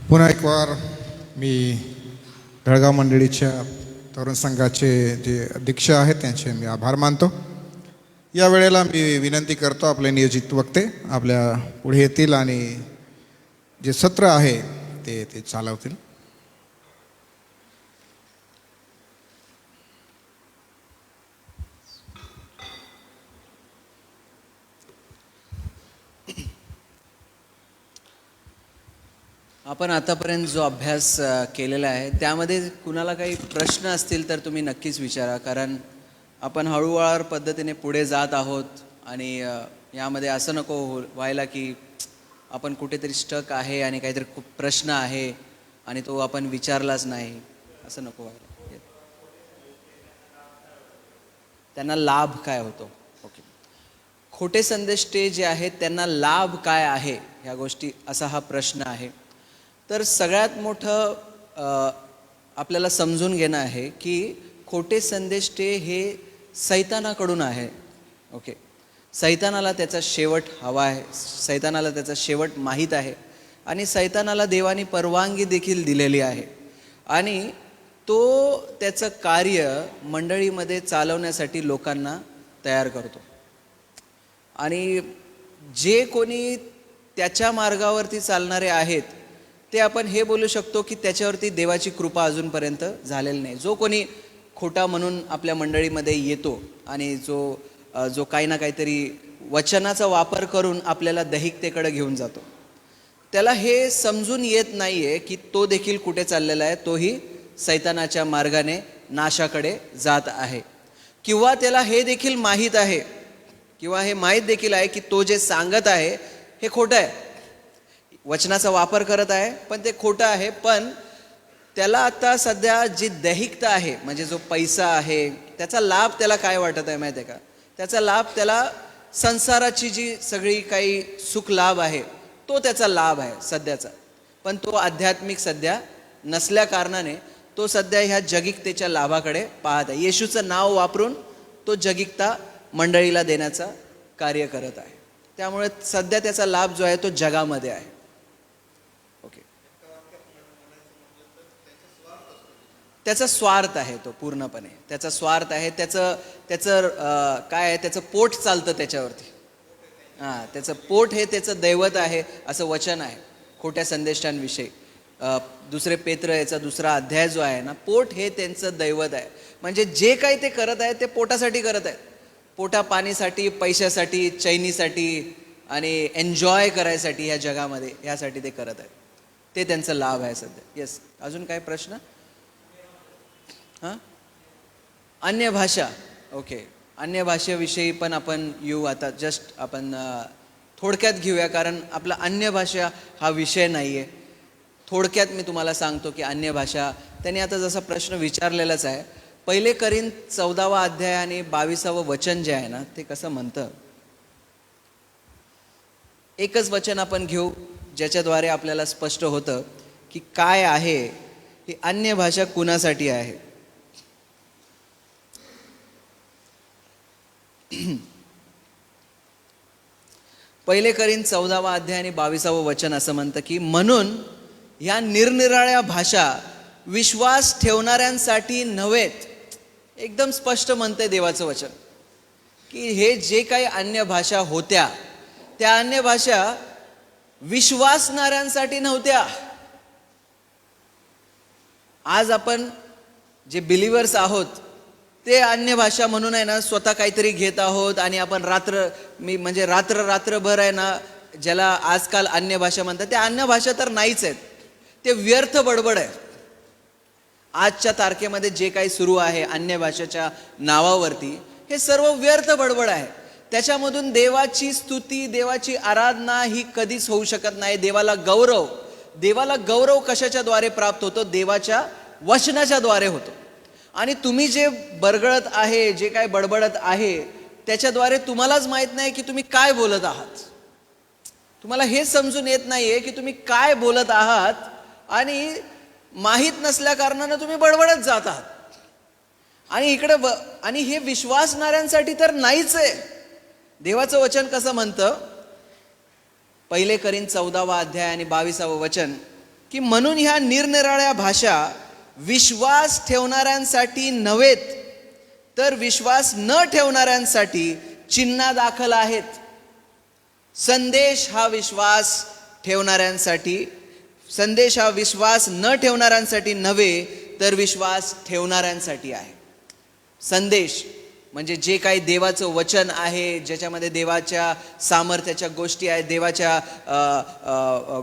पुन्हा एक वार मी धळगाव मंडळीच्या तरुण संघाचे जे अध्यक्ष आहेत त्यांचे मी आभार मानतो. या वेळेला मी विनंती करतो आपले नियोजित वक्ते आपल्या पुढे येतील आणि जे सत्र आहे ते चालवतील. आपण आतापर्यंत जो अभ्यास केलेला आहे त्यामध्ये कुणाला काही प्रश्न असतील तर तुम्ही नक्कीच विचारा, कारण आपण हळूहळू पद्धतीने पुढे जात आहोत आणि यामध्ये असं नको व्हायला की आपण कुठेतरी स्टक आहे आणि काहीतरी खूप प्रश्न आहे आणि तो आपण विचारलाच नाही, असं नको व्हायला. त्यांना लाभ काय होतो? ओके, खोटे संदेश जे आहेत त्यांना लाभ काय आहे ह्या गोष्टी, असा हा प्रश्न आहे. तर सगळ्यात मोठं आपल्याला समजून घेणं आहे की खोटे संदेश हे सैतानाकडून आहे. ओके, सैतानाला त्याचा शेवट हवा आहे, सैतानाला त्याचा शेवट माहीत आहे आणि सैतानाला देवाने परवानगी देखील दिलेली आहे आणि तो त्याचं कार्य मंडळीमध्ये चालवण्यासाठी लोकांना तयार करतो. आणि जे कोणी त्याच्या मार्गावरती चालणारे आहेत ते आपण हे बोलू शकतो की त्याच्यावरती देवाची कृपा अजूनपर्यंत झालेली नाही. जो कोणी खोटा म्हणून आपल्या मंडळीमध्ये येतो आणि जो काही ना काहीतरी वचनाचा वापर करून आपल्याला दैहिकतेकडे घेऊन जातो, त्याला हे समजून येत नाही आहे की तो देखील कुठे चाललेला आहे, तोही सैतानाच्या मार्गाने नाशाकडे जात आहे. किंवा त्याला हे देखील माहीत आहे किंवा हे माहीत देखील आहे की तो जे सांगत आहे हे खोटं आहे, वचनाचा वापर करत आहे पण ते खोटं आहे. पण त्याला आता सध्या जी दैहिकता आहे, म्हणजे जो पैसा आहे, त्याचा लाभ त्याला काय वाटत आहे माहिती आहे का? त्याचा लाभ त्याला संसाराची जी सगळी काही सुख लाभ आहे तो त्याचा लाभ आहे सध्याचा. पण तो आध्यात्मिक सध्या नसल्या कारणाने तो सध्या ह्या जगिकतेच्या लाभाकडे पाहत आहे. येशूचं नाव वापरून तो जगिकता मंडळीला देण्याचा कार्य करत आहे. त्यामुळे सध्या त्याचा लाभ जो आहे तो जगामध्ये आहे. ओके, त्याचा स्वार्थ आहे, तो पूर्णपणे त्याचा स्वार्थ आहे. त्याचं काय आहे, त्याचं पोट चालतं त्याच्यावरती. हां, त्याचं पोट हे त्याचं दैवत आहे असं वचन आहे खोट्या संदेशांविषयी. दुसरे पेत्र याचा 2रा अध्याय जो आहे ना, पोट हे त्यांचं दैवत आहे. म्हणजे जे काही ते करत आहे ते पोटासाठी करत आहेत, पोटा पाणीसाठी, पैशासाठी, चैनीसाठी आणि एन्जॉय करायसाठी ह्या जगामध्ये, ह्यासाठी ते करत आहेत. ते त्यांचा लाभ आहे सध्या. येस, अजून काय प्रश्न? हां, अन्य भाषा. ओके, अन्य भाषेविषयी पण आपण येऊ आता. जस्ट आपण थोडक्यात घेऊया, कारण आपला अन्य भाषा हा विषय नाही आहे. थोडक्यात मी तुम्हाला सांगतो की अन्य भाषा, त्यांनी आता जसा प्रश्न विचारलेलाच आहे. 1 करिंथ 14वा अध्याय आणि 22वं वचन जे आहे ना, ते कसं म्हणतं, एकच वचन आपण घेऊ ज्याच्याद्वारे आपल्याला स्पष्ट होतं की काय आहे ही अन्य भाषा कुणासाठी आहे. पहिले करिंथ 14वा अध्याय आणि 22वं वचन असं म्हणतं की म्हणून ह्या निरनिराळ्या भाषा विश्वास ठेवणाऱ्यांसाठी नव्हेत. एकदम स्पष्ट म्हणतंय देवाचं वचन की हे जे काही अन्य भाषा होत्या त्या अन्य भाषा विश्वासणाऱ्यांसाठी नव्हत्या. आज आपण जे बिलिव्हर्स आहोत ते अन्य भाषा म्हणून आहे ना स्वतः काहीतरी घेत आहोत आणि आपण रात्रभर आहे ना, ज्याला आजकाल अन्य भाषा म्हणतात, त्या अन्य भाषा तर नाहीच आहेत, ते व्यर्थ बडबड आहे. आजच्या तारखेमध्ये जे काही सुरू आहे अन्य भाषेच्या नावावरती, हे सर्व व्यर्थ बडबड आहे. त्याच्यामधून देवाची स्तुती, देवाची आराधना ही कधीच होऊ शकत नाही. देवाला गौरव कशाच्या द्वारे प्राप्त होतो? देवाच्या वचनाच्या द्वारे होतो. आणि तुम्ही जे बरगळत आहे, जे काय बडबडत आहे, त्याच्याद्वारे तुम्हालाच माहित नाही की तुम्ही काय बोलत आहात. तुम्हाला हे समजून येत नाहीये की तुम्ही काय बोलत आहात आणि माहीत नसल्या कारणानं तुम्ही बडबडत जात आहात. आणि हे विश्वासणाऱ्यांसाठी तर नाहीच आहे. देवाचं वचन कसं म्हणतं? 1 करिंथ 14वा अध्याय आणि 22वं वचन, की म्हणून ह्या निरनिराळ्या भाषा विश्वास ठेवणाऱ्यांसाठी नव्हेत, तर विश्वास न ठेवणाऱ्यांसाठी चिन्ह दाखल आहेत. संदेश हा विश्वास ठेवणाऱ्यांसाठी, संदेश हा विश्वास न ठेवणाऱ्यांसाठी नव्हे, तर विश्वास ठेवणाऱ्यांसाठी आहे. संदेश म्हणजे जे काही देवाचं वचन आहे, ज्याच्यामध्ये देवाच्या सामर्थ्याच्या गोष्टी आहेत, देवाच्या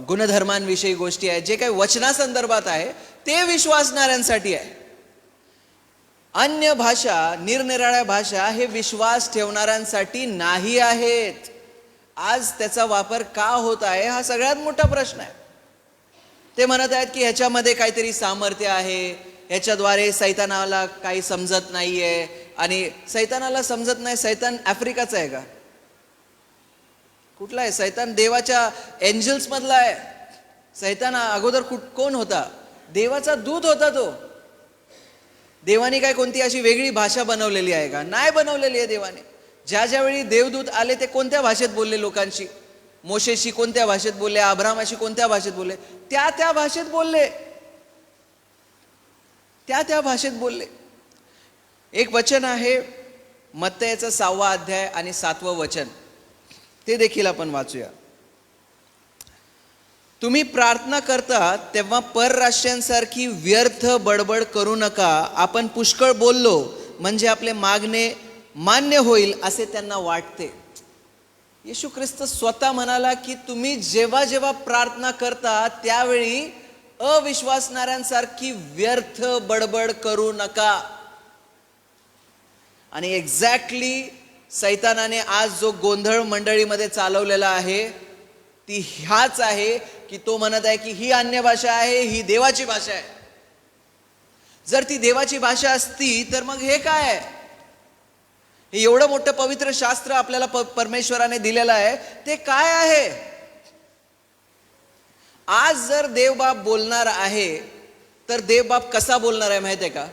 गुणधर्मांविषयी गोष्टी आहेत, जे काही वचनासंदर्भात आहे ते विश्वासणाऱ्यांसाठी आहे. अन्य भाषा, निरनिराळ्या भाषा हे विश्वास ठेवणाऱ्यांसाठी नाही आहेत. आज त्याचा वापर का होत आहे हा सगळ्यात मोठा प्रश्न आहे. ते म्हणत आहेत की ह्याच्यामध्ये काहीतरी सामर्थ्य आहे, ह्याच्याद्वारे सैतानाला काही समजत नाहीये. आणि सैतानाला समजत नाही, सैतान आफ्रिकाचा आहे का? कुठला आहे सैतान? देवाच्या एंजल्स मधला आहे. सैतान अगोदर कोण होता? देवाचा दूत होता तो. देवाने काय कोणती अशी वेगळी भाषा बनवलेली आहे का? नाही बनवलेली आहे देवाने. ज्यावेळी देवदूत आले ते कोणत्या भाषेत बोलले लोकांशी? मोशेशी कोणत्या भाषेत बोलले? अब्रामाशी कोणत्या भाषेत बोलले? त्या भाषेत बोलले, त्या भाषेत बोलले. एक वचन आहे मत्तयाचा 6वा अध्याय आणि 7वं वचन, ते देखील आपण वाचूया. तुम्ही प्रार्थना करता तेव्हा परराष्ट्रांसारखी व्यर्थ बडबड करू नका. आपण पुष्कळ बोललो म्हणजे आपले मागणे मान्य होईल असे त्यांना वाटते. येशू ख्रिस्त स्वतः म्हणाला की तुम्ही जेव्हा जेव्हा प्रार्थना करता त्यावेळी अविश्वासणाऱ्यांसारखी व्यर्थ बडबड करू नका. आणि एक्झॅक्टली सैतानाने आज जो गोंधळ मंडळीमध्ये चालवलेला आहे ती ह्याच आहे की तो म्हणत आहे की ही अन्य भाषा आहे, ही देवाची भाषा आहे. जर ती देवाची भाषा असती तर मग हे काय आहे? हे एवढं मोठं पवित्र शास्त्र आपल्याला परमेश्वराने दिलेलं आहे, ते काय आहे? आज जर देवबाप बोलणार आहे तर देवबाप कसा बोलणार आहे माहिती आहे का?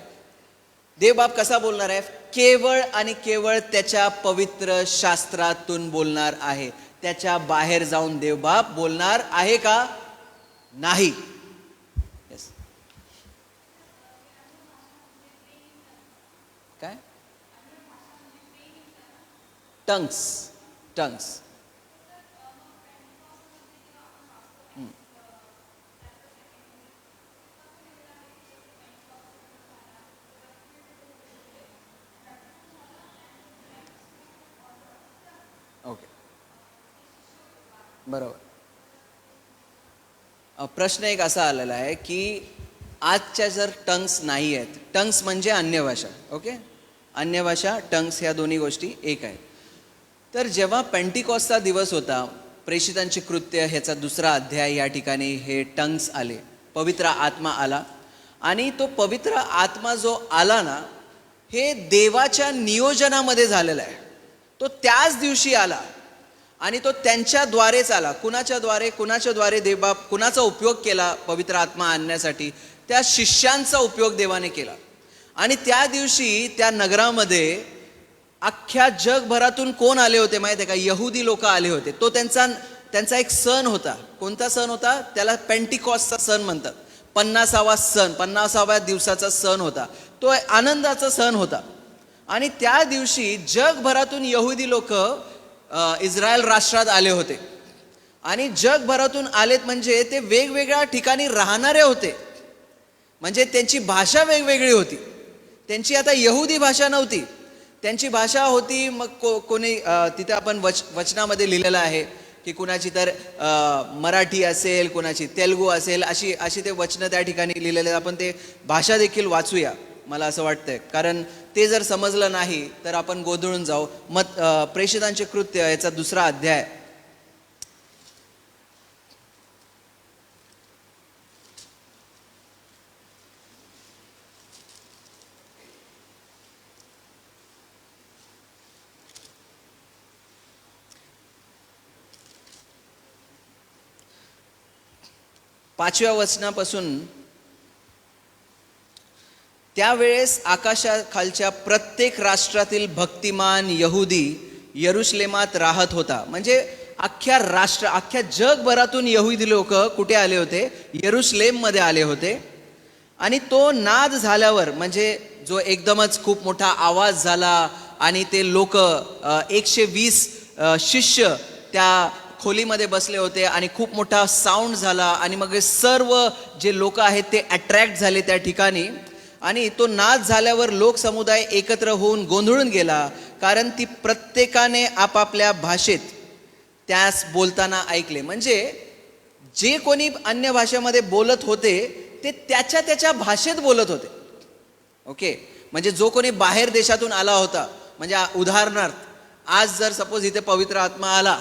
देवबाप कसा बोलणार आहे? केवळ आणि केवळ त्याच्या पवित्र शास्त्रातून बोलणार आहे. त्याच्या बाहेर जाऊन देवबाप बोलणार आहे का? नाही. yes. काय? टंग्स. ओके, बरोबर. प्रश्न एक असा आलेला आहे की आजच्या जर टंग्स नाही आहेत, टंग्स म्हणजे अन्य भाषा, ओके, अन्य भाषा, टंग्स ह्या दोन्ही गोष्टी एक आहेत. तर जेव्हा पेंटिकॉस्टचा दिवस होता, प्रेषितांची कृत्य ह्याचा 2रा अध्याय, या ठिकाणी हे टंग्स आले, पवित्र आत्मा आला. आणि तो पवित्र आत्मा जो आला ना, हे देवाच्या नियोजनामध्ये झालेला आहे. तो त्याच दिवशी आला आणि तो त्यांच्याद्वारेच आला. कुणाच्या द्वारे देवबाप कुणाचा उपयोग केला पवित्र आत्मा आणण्यासाठी? त्या शिष्यांचा उपयोग देवाने केला. आणि त्या दिवशी त्या नगरामध्ये अख्ख्या जगभरातून कोण आले होते माहिती आहे का? यहुदी लोक आले होते. तो त्यांचा एक सण होता. कोणता सण होता? त्याला पेंटिकॉस्टचा सण म्हणतात. 50वा सण, 50व्या दिवसाचा सण होता. तो आनंदाचा सण होता. आणि त्या दिवशी जगभरातून यहुदी लोक इस्रायल राष्ट्रात आले होते. आणि जगभरातून आलेत म्हणजे ते वेगवेगळ्या ठिकाणी राहणारे होते. म्हणजे त्यांची भाषा वेगवेगळी होती. त्यांची आता यहुदी भाषा नव्हती, त्यांची भाषा होती. मग कोणी तिथे आपण वचनामध्ये लिहिलेलं आहे की कुणाची तर मराठी असेल, कुणाची तेलुगू असेल, अशी ते वचनं त्या ठिकाणी लिहिलेले. आपण ते भाषा देखील वाचूया मला असं वाटतंय, कारण ते जर समजलं नाही तर आपण गोंधळून जाऊ. प्रेषितांचे कृत्य याचा 2रा अध्याय, पाचव्या वचनापासून, त्यावेळेस आकाशाखालच्या प्रत्येक राष्ट्रातील भक्तिमान यहुदी यरुशलेमात राहत होता. म्हणजे अख्ख्या जगभरातून यहुदी लोक कुठे आले होते? यरुशलेममध्ये आले होते. आणि तो नाद झाल्यावर, म्हणजे जो एकदमच खूप मोठा आवाज झाला आणि ते लोक 120 शिष्य त्या खोलीमध्ये बसले होते आणि खूप मोठा साऊंड झाला आणि मग सर्व जे लोक आहेत ते अट्रॅक्ट झाले त्या ठिकाणी. आणि तो नाद झाल्यावर लोकसमुदाय एकत्र होऊन गोंधळून गेला, कारण ती प्रत्येकाने आपापल्या भाषेत त्यास बोलताना ऐकले. म्हणजे जे कोणी अन्य भाषेमध्ये बोलत होते ते त्याच्या त्याच्या भाषेत बोलत होते. ओके, म्हणजे जो कोणी बाहेर देशातून आला होता, म्हणजे उदाहरणार्थ आज जर सपोज इथे पवित्र आत्मा आला,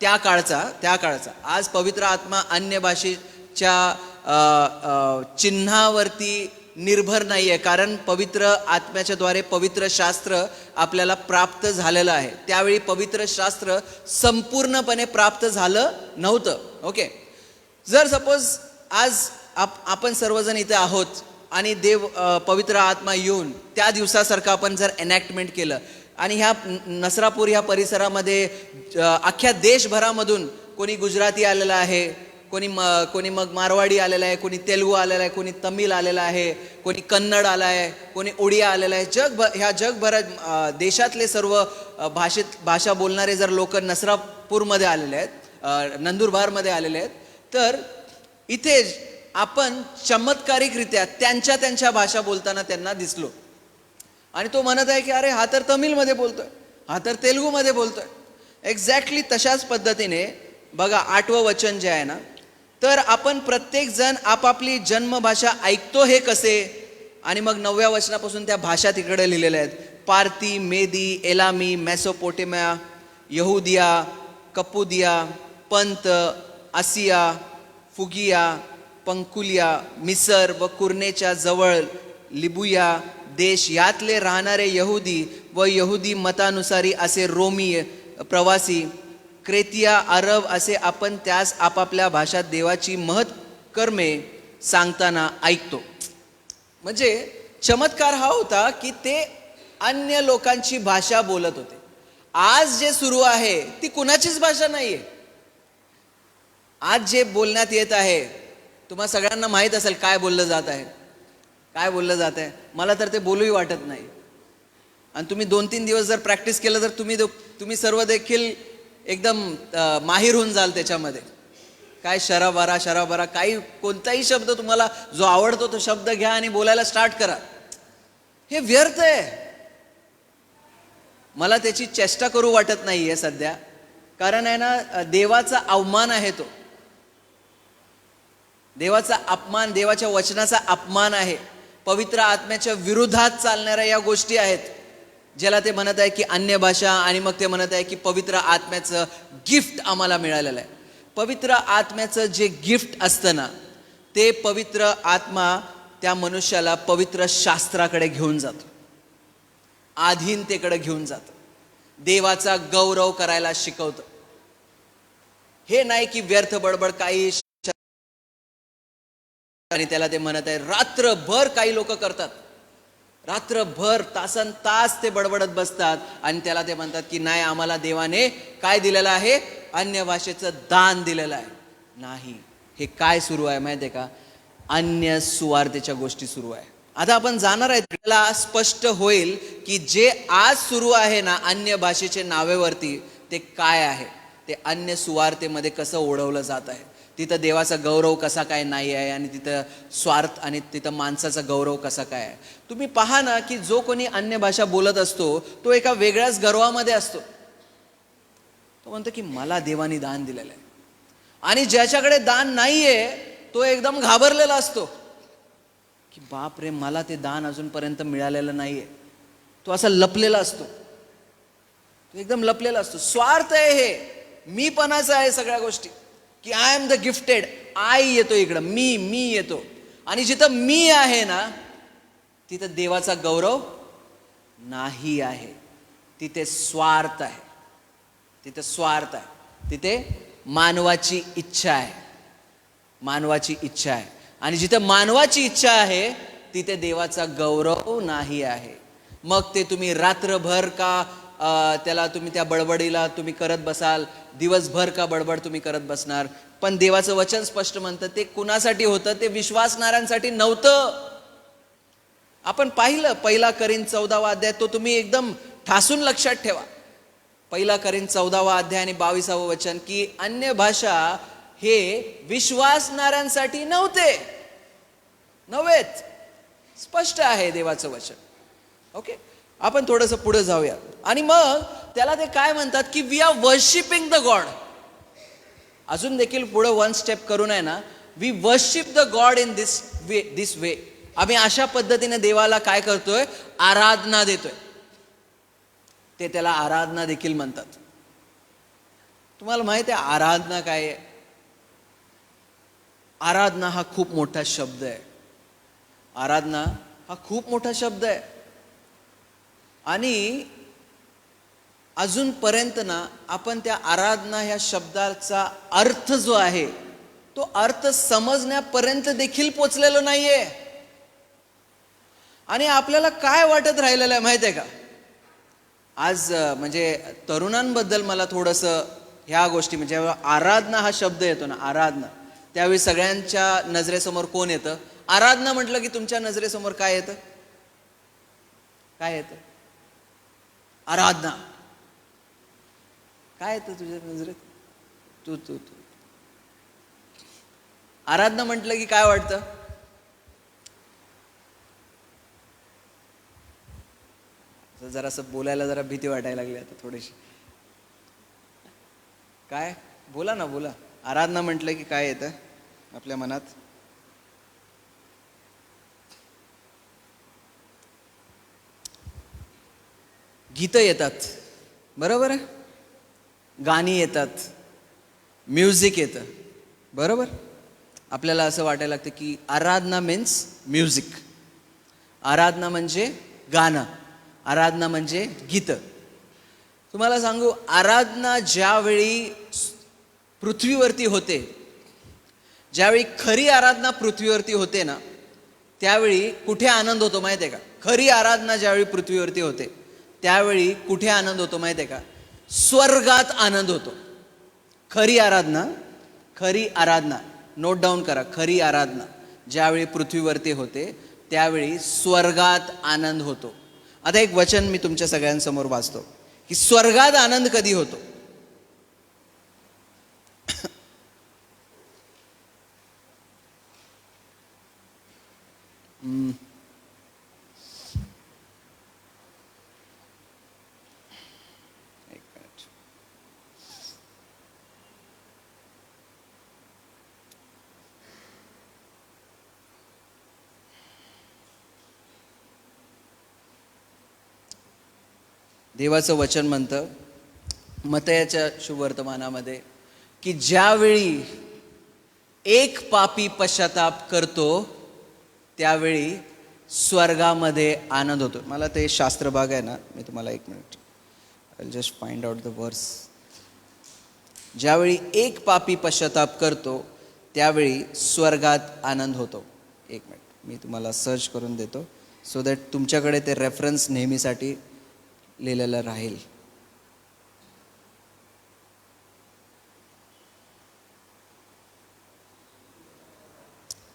त्या काळचा आज पवित्र आत्मा अन्य भाषेच्या चिन्हावरती निर्भर नाही आहे, कारण पवित्र आत्म्याच्या द्वारे पवित्र शास्त्र आपल्याला प्राप्त झालेलं आहे. त्यावेळी पवित्र शास्त्र संपूर्णपणे प्राप्त झालं नव्हतं. ओके, जर सपोज आज आपण सर्वजण इथे आहोत आणि देव पवित्र आत्मा येऊन त्या दिवसासारखं आपण जर एनॅक्टमेंट केलं आणि ह्या नसरापूर ह्या परिसरामध्ये अख्ख्या देशभरामधून कोणी गुजराती आलेला आहे, कोणी मग मारवाडी आलेला आहे, कोणी तेलुगू आलेला आहे, कोणी तमिळ आलेला आहे, कोणी कन्नड आला आहे, कोणी ओडिया आलेला आहे. ह्या जगभरात देशातले सर्व भाषा बोलणारे जर लोक नसरापूरमध्ये आलेले आहेत, नंदुरबारमध्ये आलेले आहेत, तर इथे आपण चमत्कारिकरित्या त्यांच्या भाषा बोलताना त्यांना दिसलो. आणि तो म्हणत आहे की अरे हा तर तमिळमध्ये बोलतोय, हा तर तेलुगूमध्ये बोलतोय. एक्झॅक्टली तशाच पद्धतीने बघा 8वं वचन जे आहे ना, तर आपण प्रत्येक जण आपापली जन्मभाषा ऐकतो हे कसे? आणि मग 9व्या वचनापासून त्या भाषा तिकडे लिहिलेल्या आहेत. पारती, मेदी, एलामी, मेसोपोटेमिया, यहुदिया, कपुदिया, पंत, आसिया, फुगिया, पंकुलिया, मिसर व कुर्नेच्या जवळ लिबुया देश, यातले राहणारे यहुदी व यहुदी मतानुसारी असे रोमी प्रवासी, क्रेतिया, अरब असे आपण त्यास आपापल्या भाषात देवाची महत् कर्मे सांगताना ऐकतो. म्हणजे चमत्कार हा होता की ते अन्य लोकांची भाषा बोलत होते. आज जे सुरू आहे ती कुणाचीच भाषा नाहीये. आज जे बोलण्यात येत आहे तुम्हा सगळ्यांना माहीत असेल काय बोललं जात आहे, काय बोललं जात आहे. मला तर ते बोलूही वाटत नाही. आणि तुम्ही 2-3 दिवस जर प्रॅक्टिस केलं तर तुम्ही सर्व देखील एकदम माहिर होऊन जाल त्याच्यामध्ये. काय शराबारा काही कोणताही शब्द तुम्हाला जो आवडतो तो शब्द घ्या आणि बोलायला स्टार्ट करा. हे व्यर्थ आहे. मला त्याची चेष्टा करू वाटत नाहीये सध्या, कारण आहे ना देवाचा अवमान आहे तो. देवाचा अपमान, देवाच्या वचनाचा अपमान आहे. पवित्र आत्म्याच्या विरोधात चालणाऱ्या या गोष्टी आहेत, ज्याला ते म्हणत आहे की अन्य भाषा, आणि मग ते म्हणत आहे की पवित्र आत्म्याचं गिफ्ट आम्हाला मिळालेलं आहे. पवित्र आत्म्याचं जे गिफ्ट असतं ना, ते पवित्र आत्मा त्या मनुष्याला पवित्र शास्त्राकडे घेऊन जातो, आधीनतेकडे घेऊन जातो, देवाचा गौरव करायला शिकवतं. हे नाही की व्यर्थ बडबड काही. आणि त्याला ते म्हणत आहे रात्रभर काही लोक करतात, रात्रभर तासन तास ते बडबडत बसतात आणि त्याला ते म्हणतात की नाही, आम्हाला देवाने काय दिलेलं आहे? अन्य भाषेचं दान दिलेलं आहे. नाही, हे काय सुरू आहे माहिती आहे का? अन्य सुवार्तेच्या गोष्टी सुरू आहे. आता आपण जाणार आहे, त्याला स्पष्ट होईल की जे आज सुरू आहे ना अन्य भाषेचे नावेवरती, ते काय आहे, ते अन्य सुवार्तेमध्ये कसं ओढवलं जात आहे. तिथं देवाचा गौरव कसा काय नाही आहे आणि तिथं स्वार्थ आणि तिथं माणसाचा गौरव कसा काय आहे. तुम्ही पहा ना की जो कोणी अन्य भाषा बोलत असतो तो एका वेगळ्याच गर्वामध्ये असतो. तो म्हणतो की मला देवाने दान दिलेलं आहे. आणि ज्याच्याकडे दान नाहीये तो एकदम घाबरलेला असतो की बाप रे, मला ते दान अजूनपर्यंत मिळालेलं नाहीये. तो असा लपलेला असतो, तो एकदम लपलेला असतो. स्वार्थ आहे हे, मीपणाचा आहे सगळ्या गोष्टी, की I am the gifted. I येतो इकडं, मी येतो. आणि जिथं मी आहे ना तिथं देवाचा गौरव नाही आहे. तिथे स्वार्थ आहे, तिथे स्वार्थ आहे, तिथे मानवाची इच्छा आहे, मानवाची इच्छा आहे. आणि जिथं मानवाची इच्छा आहे तिथे देवाचा गौरव नाही आहे. मग ते तुम्ही रात्रभर का त्याला तुम्ही त्या बडबडीला तुम्ही करत बसाल, दिवसभर का बडबड तुम्ही करत बसणार. पण देवाचं वचन स्पष्ट म्हणतं ते कुणासाठी होतं, ते विश्वासणाऱ्यांसाठी नव्हतं. आपण पाहिलं 1 करीन 14वा अध्याय, तो तुम्ही एकदम ठासून लक्षात ठेवा. 1 करीन 14वा अध्याय आणि 22वा वचन, की अन्य भाषा हे विश्वासणाऱ्यांसाठी नव्हेत. स्पष्ट आहे देवाचं वचन. ओके, आपण थोडंसं पुढे जाऊया. आणि मग त्याला ते काय म्हणतात, की we are worshipping the God. अजून देखील पुढे 1 स्टेप करून आहे ना, we worship the God in this way. आम्ही अशा पद्धतीने देवाला काय करतोय, आराधना देतोय. ते त्याला आराधना देखील म्हणतात. तुम्हाला माहिती आहे आराधना काय आहे? आराधना हा खूप मोठा शब्द आहे. आराधना हा खूप मोठा शब्द आहे. आणि अजूनपर्यंत ना आपण त्या आराधना ह्या शब्दाचा अर्थ जो आहे तो अर्थ समजण्यापर्यंत देखील पोचलेलो नाहीये. आणि आपल्याला काय वाटत राहिलेलं आहे माहिती आहे का? आज म्हणजे तरुणांबद्दल मला थोडंसं ह्या गोष्टी, म्हणजे आराधना हा शब्द येतो ना, आराधना, त्यावेळी सगळ्यांच्या नजरेसमोर कोण येतं? आराधना म्हटलं की तुमच्या नजरेसमोर काय येतं? काय येतं? आराधना. काय येतं तुझ्या नजरेत? तू आराधना म्हटलं की काय वाटतं? जरा असं बोलायला जरा भीती वाटायला लागली आता थोडीशी. काय बोला ना, बोला. आराधना म्हटलं की काय येतं आपल्या मनात? गीतं येतात, बरोबर आहे? गाणी येतात, म्युझिक येतं, बरोबर? आपल्याला असं वाटायला लागतं की आराधना मीन्स म्युझिक, आराधना म्हणजे गाणं, आराधना म्हणजे गीतं. तुम्हाला सांगू, आराधना ज्यावेळी पृथ्वीवरती होते, ज्यावेळी खरी आराधना पृथ्वीवरती होते ना, त्यावेळी कुठे आनंद होतो माहिती आहे का? खरी आराधना ज्यावेळी पृथ्वीवरती होते त्यावेळी कुठे आनंद होतो माहिती आहे का? स्वर्गात आनंद होतो. खरी आराधना नोट डाऊन करा. खरी आराधना ज्यावेळी पृथ्वीवरती होते त्यावेळी स्वर्गात आनंद होतो. आता एक वचन मी तुमच्या सगळ्यांसमोर वाचतो की स्वर्गात आनंद कधी होतो. एक मिनिट. देवाचं वचन म्हणतं मत्तयाच्या शुभवर्तमानामध्ये की ज्यावेळी एक पापी पश्चाताप करतो त्यावेळी स्वर्गामध्ये आनंद होतो. मला ते शास्त्र भाग आहे ना, मी तुम्हाला एक minute, I just find out the वर्स. ज्यावेळी एक पापी पश्चाताप करतो त्यावेळी स्वर्गात आनंद होतो. एक मिनिट मी तुम्हाला सर्च करून देतो सो दॅट तुमच्याकडे ते रेफरन्स नेहमीसाठी लिहिलेलं राहील.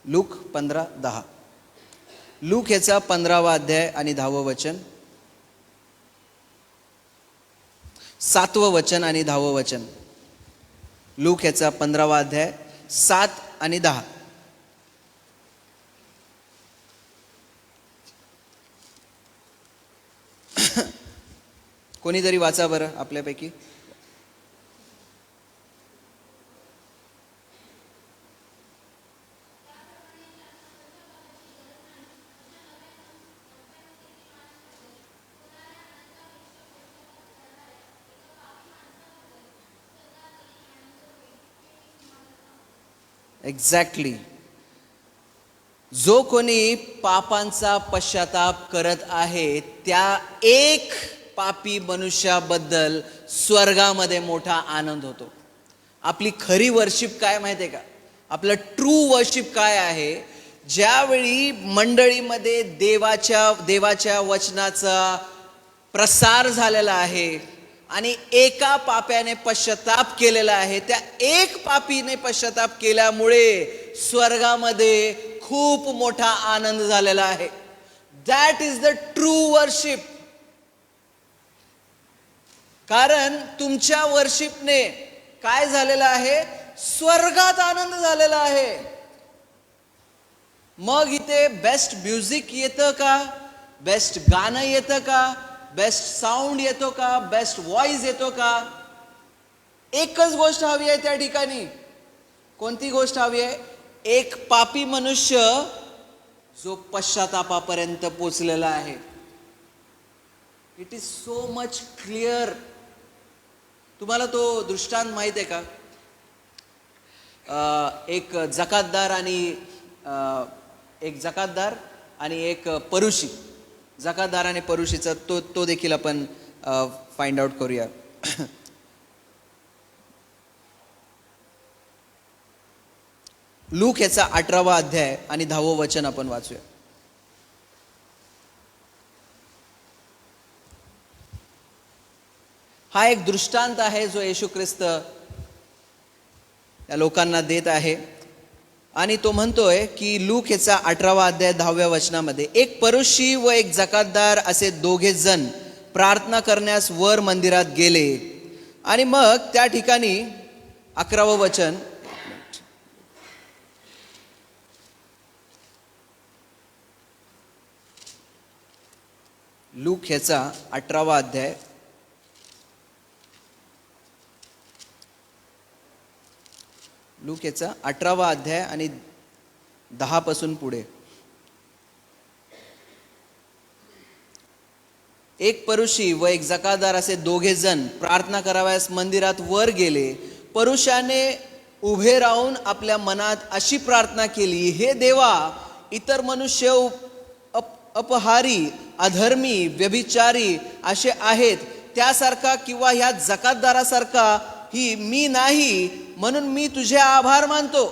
लूक 15:10. लूक याचा 15वा अध्याय आणि 10वं वचन, 7वं वचन आणि 10वं वचन. लूक याचा 15वा अध्याय 7 आणि 10. कोणीतरी वाचा बरं आपल्यापैकी. एक्झॅक्टली. जो कोणी पापांचा पश्चाताप करत आहे त्या एक पापी मनुष्याबद्दल स्वर्गामध्ये मोठा आनंद होतो. आपली खरी वर्शिप काय माहिती आहे का? आपलं ट्रू वर्शिप काय आहे? ज्यावेळी मंडळीमध्ये देवाच्या वचनाचा प्रसार झालेला आहे आणि एका पाप्याने पश्चाताप केलेला आहे. त्या एक पापीने पश्चाताप केल्यामुळे स्वर्गामध्ये खूप मोठा आनंद झालेला आहे. That is the true worship. कारण तुमच्या वर्शिपने काय झालेलं आहे, स्वर्गात आनंद झालेला आहे. मग इथे बेस्ट म्युझिक येतं का, बेस्ट गाणं येतं का, बेस्ट साऊंड येतो का, बेस्ट व्हॉइस येतो का? एकच गोष्ट हवी आहे त्या ठिकाणी. कोणती गोष्ट हवी आहे? एक पापी मनुष्य जो पश्चातापापर्यंत पोचलेला आहे. It is so much clear. तुम्हाला तो दृष्टांत माहित आहे का? एक जकातदार आणि एक परुशी. जकातदार आणि परुशीचा तो देखील आपण फाइंड आउट करूया. लूक याचा 18वा अध्याय आणि 10वं वचन आपण वाचूया. हा एक दृष्टांत आहे जो येशू ख्रिस्त या लोकांना देत आहे. आणि तो म्हणतोय की लूक याचा 18वा अध्याय 10व्या वचनामध्ये, एक परुशी व एक जकातदार असे दोघे जण प्रार्थना करण्यास वर मंदिरात गेले. आणि मग त्या ठिकाणी 11वं वचन, लूक ह्याचा 18वा अध्याय लूक याचा 18वा अध्याय आणि 10 पासून पुढे. एक परुशी व एक जकातदार असे दोघे जण प्रार्थना करावयास मंदिरात वर गेले. परुषाने उभे राहून आपल्या मनात अशी प्रार्थना केली, हे देवा, इतर मनुष्य अपहारी, अधर्मी, व्यभिचारी असे आहेत त्यासारखा किंवा ह्या जकातदारासारखा ही मी नाही, म्हणून मी तुझे आभार मानतो.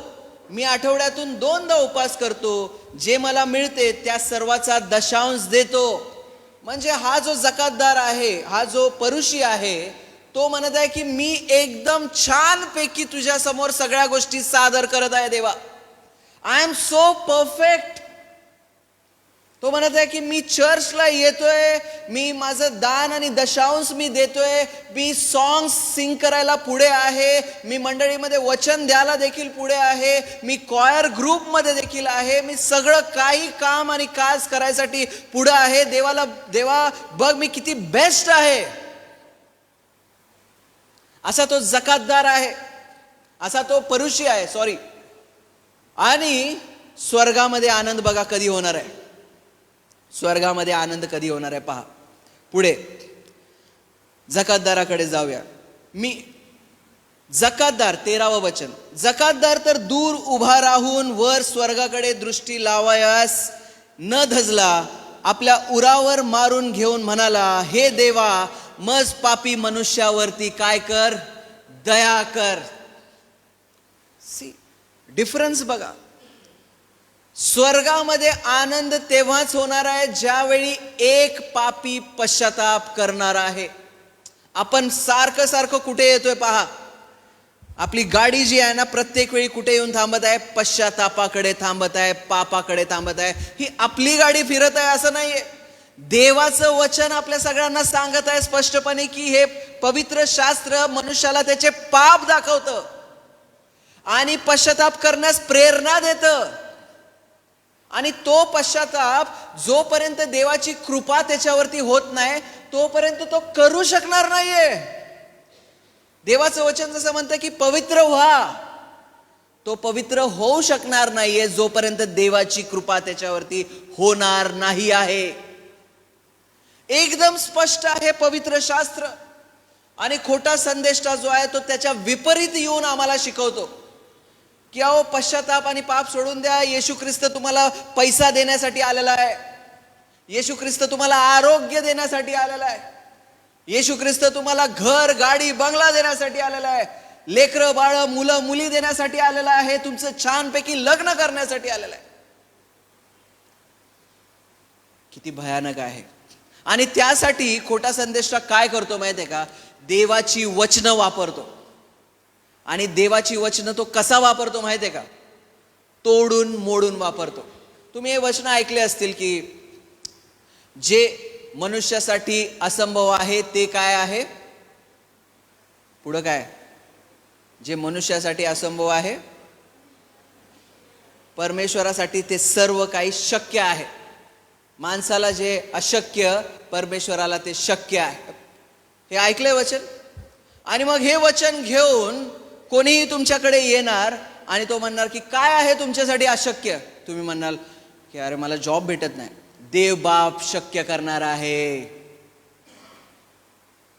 मी आठवड्यातून 2दा उपवास करतो. जे मला मिळते त्या सर्वाचा दशांश देतो. म्हणजे हा जो जकातदार आहे, हा जो परुषी आहे, तो म्हणत आहे की मी एकदम छान पैकी तुझ्या समोर सगळ्या गोष्टी सादर करत आहे देवा. I am so perfect. तो म्हणत आहे की मी चर्चला येतोय, मी माझं दान आणि दशांश मी देतोय, मी सॉंग्स सिंग करायला पुढे आहे, मी मंडळीमध्ये वचन द्यायला देखील पुढे आहे, मी कॉयर ग्रुपमध्ये देखील आहे, मी सगळं काही काम आणि काज करायसाठी पुढे आहे. देवा बघ मी किती बेस्ट आहे. असा तो जकातदार आहे, असा तो परुषी आहे, सॉरी. आणि स्वर्गामध्ये आनंद बघा कधी होणार आहे. स्वर्गामध्ये आनंद कधी होणार आहे पहा. पुढे जकातदाराकडे जाऊया. जकातदार 13वं वचन, जकातदार तर दूर उभा राहून वर स्वर्गाकडे दृष्टी लावायास न धजला, आपल्या उरावर मारून घेऊन म्हणाला, हे देवा, मज पापी मनुष्यावरती काय कर, दया कर. सी डिफरन्स बघा. स्वर्गामध्ये आनंद तेव्हाच होणार आहे ज्यावेळी एक पापी पश्चाताप करणार आहे. आपण सारखं कुठे येतोय पहा. आपली गाडी जी आहे ना, प्रत्येक वेळी कुठे येऊन थांबत आहे, पश्चातापाकडे थांबत आहे, पापाकडे थांबत आहे. ही आपली गाडी फिरत आहे असं नाहीये. देवाचं वचन आपल्या सगळ्यांना सांगत आहे स्पष्टपणे की हे पवित्र शास्त्र मनुष्याला त्याचे पाप दाखवतं आणि पश्चाताप करण्यास प्रेरणा देतं. आणि तो पश्चाताप जोपर्यंत देवाची कृपा त्याच्यावरती होत नाही तोपर्यंत तो करू शकणार नाहीये. देवाचं वचन जसं म्हणतं की पवित्र व्हा, तो पवित्र होऊ शकणार नाहीये जोपर्यंत देवाची कृपा त्याच्यावरती होणार नाही आहे. एकदम स्पष्ट आहे पवित्र शास्त्र. आणि खोटा संदेश जो आहे तो त्याच्या विपरीत येऊन आम्हाला शिकवतो की अहो पश्चाताप आणि पाप सोडून द्या. येशू ख्रिस्त तुम्हाला पैसा देण्यासाठी आलेला आहे. येशू ख्रिस्त तुम्हाला आरोग्य देण्यासाठी आलेला आहे. येशू ख्रिस्त तुम्हाला घर, गाडी, बंगला देण्यासाठी आलेला आहे. लेकरं, बाळ, मुलं, मुली देण्यासाठी आलेला आहे. तुमचं छानपैकी लग्न करण्यासाठी आलेला आहे. किती भयानक आहे. आणि त्यासाठी खोटा संदेष्टा काय करतो माहिती आहे का? देवाची वचनं वापरतो. आणि देवाची वचनं तो कसा वापरतो माहिती आहे का? तोडून मोडून वापरतो. तुम्ही हे वचनं ऐकले असतील की जे मनुष्यासाठी असंभव आहे ते काय आहे? पुढं काय? जे मनुष्यासाठी असंभव आहे परमेश्वरासाठी ते सर्व काही शक्य आहे. माणसाला जे अशक्य परमेश्वराला ते शक्य आहे. हे ऐकलंय वचन? आणि मग हे वचन घेऊन कोणीही तुमच्याकडे येणार आणि तो म्हणणार की काय आहे तुमच्यासाठी अशक्य? तुम्ही म्हणाल की अरे मला जॉब भेटत नाही. देव बाप शक्य करणार आहे.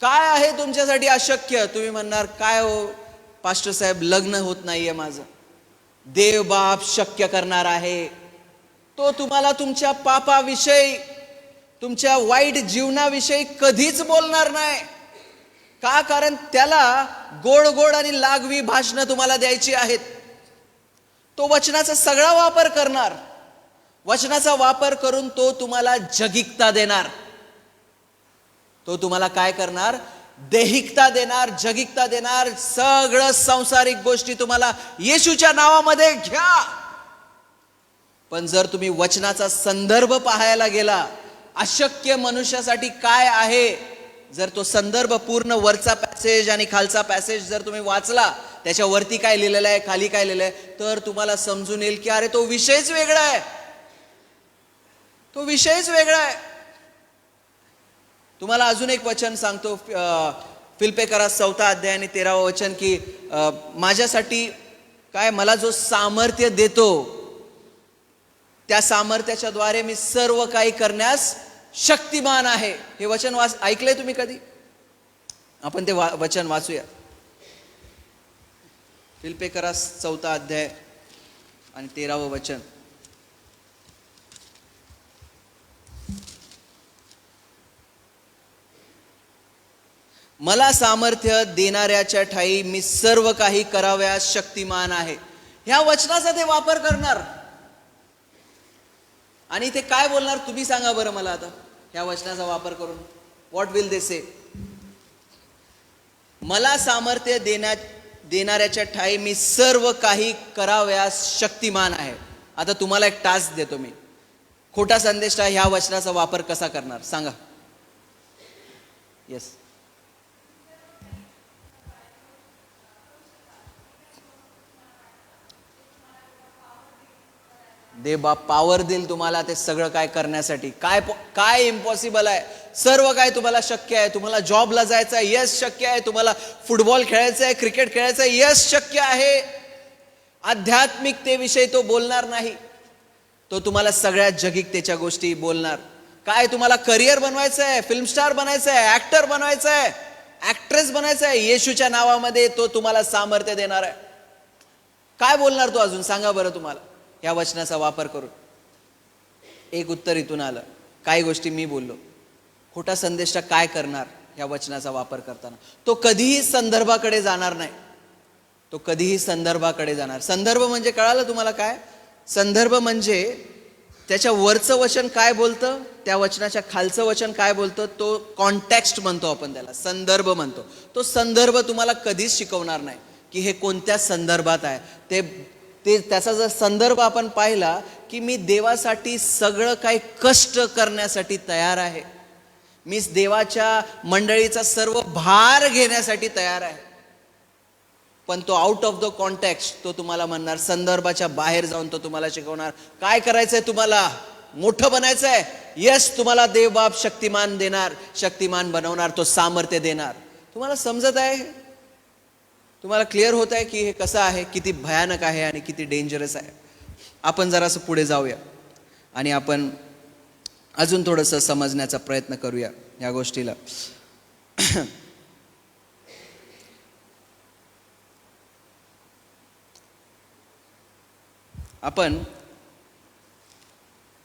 काय आहे तुमच्यासाठी अशक्य? तुम्ही म्हणणार काय हो पास्टर साहेब लग्न होत नाहीये माझं. देव बाप शक्य करणार आहे. तो तुम्हाला तुमच्या पापाविषयी तुमच्या वाईट जीवनाविषयी कधीच बोलणार नाही. का? कारण त्याला गोड गोड आणि लागवी भाषणं तुम्हाला द्यायची आहेत. तो वचनाचा सगळा वापर करणार. वचनाचा वापर करून तो तुम्हाला जगिकता देणार. तो तुम्हाला काय करणार? देहिकता देणार, जगिकता देणार. सगळं सांसारिक गोष्टी तुम्हाला येशूच्या नावामध्ये घ्या. पण जर तुम्ही वचनाचा संदर्भ पाहायला गेला, अशक्य मनुष्यासाठी काय आहे, जर तो संदर्भ पूर्ण वरचा पॅसेज आणि खालचा पॅसेज जर तुम्ही वाचला, त्याच्यावरती काय लिहिलेलं आहे, खाली काय लिहिलं आहे, तर तुम्हाला समजून येईल की अरे तो विषयच वेगळा आहे. तो विषयच वेगळा आहे. तुम्हाला अजून एक वचन सांगतो, फिलिप्पियरास 4 अध्याय आणि 13 वचन की माझ्यासाठी काय मला जो सामर्थ्य देतो त्या सामर्थ्याच्या द्वारे मी सर्व काही करण्यास शक्तिमान आहे. हे वचन ऐकलंय तुम्ही कधी? आपण ते वचन वाचूया. फिलिप्पियरास 4 अध्याय आणि 13 वचन. मला सामर्थ्य देणाऱ्याच्या ठाई मी सर्व काही कराव्यास शक्तिमान आहे. ह्या वचनाचा ते वापर करणार. आणि ते काय बोलणार तुम्ही सांगा बरं मला आता. ह्या वचनाचा वापर करून व्हॉट विल दे से? मला सामर्थ्य देणाऱ्याच्या ठाई मी सर्व काही कराव्यास शक्तिमान आहे. आता तुम्हाला एक टास्क देतो मी. खोटा संदेश ह्या वचनाचा वापर कसा करणार सांगा. येस. देव बाप पॉवर देईल तुम्हाला ते सगळं काय करण्यासाठी. काय काय इम्पॉसिबल आहे? सर्व काय तुम्हाला शक्य आहे. तुम्हाला जॉबला जायचं आहे, यस शक्य आहे. तुम्हाला फुटबॉल खेळायचं आहे, क्रिकेट खेळायचं आहे, यस शक्य आहे. आध्यात्मिकतेविषयी तो बोलणार नाही. तो तुम्हाला सगळ्या जगिकतेच्या गोष्टी बोलणार. काय तुम्हाला करिअर बनवायचं आहे, फिल्म स्टार बनायचं आहे, ऍक्टर बनायचं आहे, ऍक्ट्रेस बनायचं आहे, येशूच्या नावामध्ये तो तुम्हाला सामर्थ्य देणार आहे. काय बोलणार तो अजून सांगा बरं तुम्हाला या वचनाचा वापर करून? एक उत्तर इथून आलं. काही गोष्टी मी बोललो. खोटा संदेश काय करणार या वचनाचा वापर करताना? तो कधीही संदर्भाकडे जाणार नाही. तो कधीही संदर्भाकडे जाणार. संदर्भ म्हणजे कळालं तुम्हाला काय? संदर्भ म्हणजे त्याच्या वरचं वचन काय बोलतं, त्या वचनाच्या खालचं वचन काय बोलतं, तो कॉन्टेक्स्ट म्हणतो आपण त्याला, संदर्भ म्हणतो. तो संदर्भ तुम्हाला कधीच शिकवणार नाही की हे कोणत्या संदर्भात आहे. ते त्याचा जर संदर्भ आपण पाहिला की मी देवासाठी सगळं काही कष्ट करण्यासाठी तयार आहे, मी देवाच्या मंडळीचा सर्व भार घेण्यासाठी तयार आहे. पण तो आउट ऑफ द कॉन्टेक्स्ट तो तुम्हाला म्हणणार, संदर्भाच्या बाहेर जाऊन तो तुम्हाला शिकवणार काय करायचंय. तुम्हाला मोठं बनायचं आहे, यस तुम्हाला देव बाप शक्तिमान देणार, शक्तिमान बनवणार, तो सामर्थ्य देणार. तुम्हाला समजत आहे? तुम्हाला क्लिअर होत आहे की हे कसं आहे, किती भयानक आहे आणि किती डेंजरस आहे. आपण जरासं पुढे जाऊया आणि आपण अजून थोडंसं समजण्याचा प्रयत्न करूया या गोष्टीला. आपण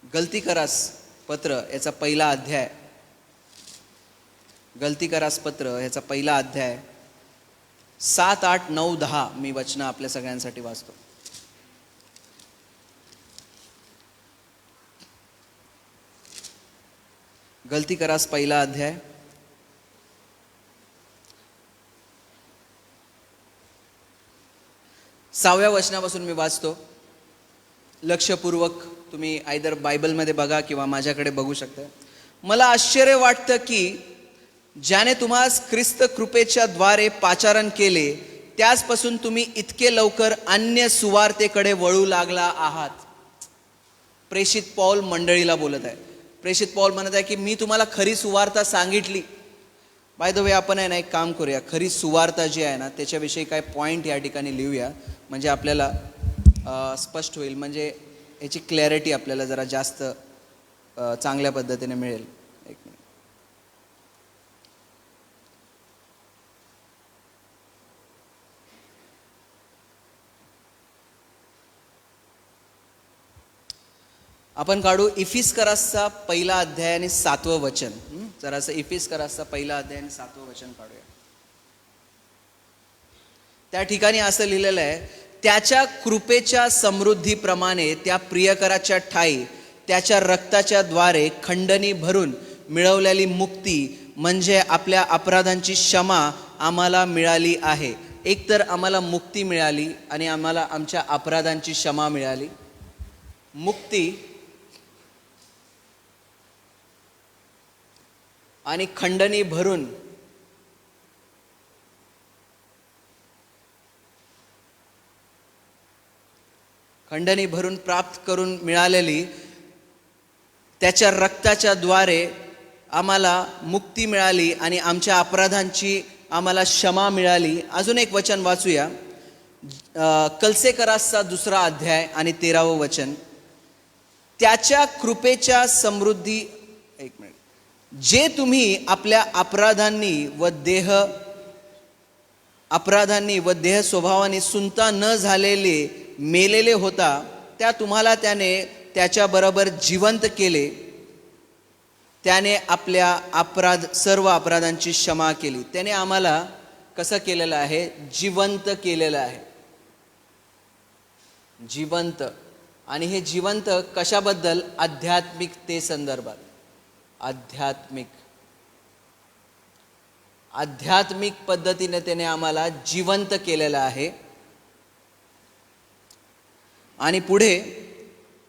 गलतीकरास पत्र याचा पहिला अध्याय, गलतीकरास पत्र याचा पहिला अध्याय 7, 8, 9, 10 मी वचनं आपल्या सगळ्यांसाठी वाचतो. गलती करास पहिला अध्याय 6व्या वचनापासून मी वाचतो. लक्षपूर्वक तुम्ही आयदर बायबलमध्ये बघा किंवा माझ्याकडे बघू शकता. मला आश्चर्य वाटतं की ज्याने तुम्हास ख्रिस्त कृपेच्या द्वारे पाचारण केले त्याचपासून तुम्ही इतके लवकर अन्य सुवार्तेकडे वळू लागला आहात. प्रेषित पौल मंडळीला बोलत आहे. प्रेषित पौल म्हणत आहे की मी तुम्हाला खरी सुवार्ता सांगितली. बाय द वे आपण आहे ना एक काम करूया, खरी सुवार्ता जी आहे ना त्याच्याविषयी काय पॉईंट या ठिकाणी लिहूया, म्हणजे आपल्याला स्पष्ट होईल, म्हणजे याची क्लॅरिटी आपल्याला जरा जास्त चांगल्या पद्धतीने मिळेल. एक मिनिट. आपण काढू इफिस्करासचा पहिला अध्याय आणि 7वं वचन. जरासं इफिस्करासचा पहिला अध्याय आणि 7वं वचन काढूया. त्या ठिकाणी असं लिहिलेलं आहे, त्याच्या कृपेच्या समृद्धीप्रमाणे त्या प्रियकराच्या ठाई त्याच्या रक्ताच्या द्वारे खंडणी भरून मिळवलेली मुक्ती म्हणजे आपल्या अपराधांची क्षमा आम्हाला मिळाली आहे. एकतर आम्हाला मुक्ती मिळाली आणि आम्हाला आमच्या अपराधांची क्षमा मिळाली. मुक्ती आणि खंडणी भरून प्राप्त करून मिळालेली त्याच्या रक्ताच्या द्वारे आम्हाला मुक्ती मिळाली आणि आमच्या अपराधांची आम्हाला क्षमा मिळाली. अजून एक वचन वाचूया, कलसेकरासचा 2रा अध्याय आणि 13वं वचन. त्याच्या कृपेच्या समृद्धी, एक मिनिट, जे तुम्ही आपल्या अपराधांनी व देह स्वभावाने सुनता न झालेले मेलेले होता, त्या तुम्हाला त्याने त्याच्याबरोबर जिवंत केले. त्याने आपल्या सर्व अपराधांची क्षमा केली. त्याने आम्हाला कसं केलेलं आहे? जिवंत केलेलं आहे. जिवंत. आणि हे जिवंत कशाबद्दल? आध्यात्मिकते संदर्भात. आध्यात्मिक पद्धतीने त्याने आम्हाला जिवंत केलेलं आहे. आणि पुढे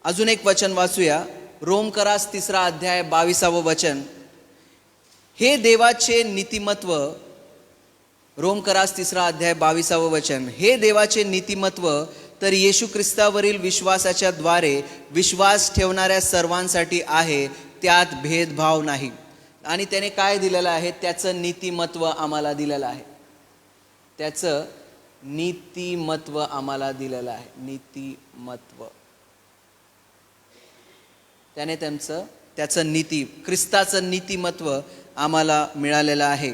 अजून एक वचन वाचूया, रोमकरास 3रा अध्याय 22वं वचन. हे देवाचे नीतिमत्व, रोमकरास 3रा अध्याय 22वं वचन. हे देवाचे नीतिमत्व तर येशू ख्रिस्तावरील विश्वासाच्या द्वारे विश्वास ठेवणाऱ्या सर्वांसाठी आहे, त्यात भेदभाव नाही. आणि त्याने काय दिलेलं आहे? त्याचं नीतिमत्व आम्हाला दिलेलं आहे. त्याचं नीतिमत्व आम्हाला दिलेलं आहे. नीतिमत्व. त्याने त्याचं ख्रिस्ताचं नीतिमत्व आम्हाला मिळालेलं आहे.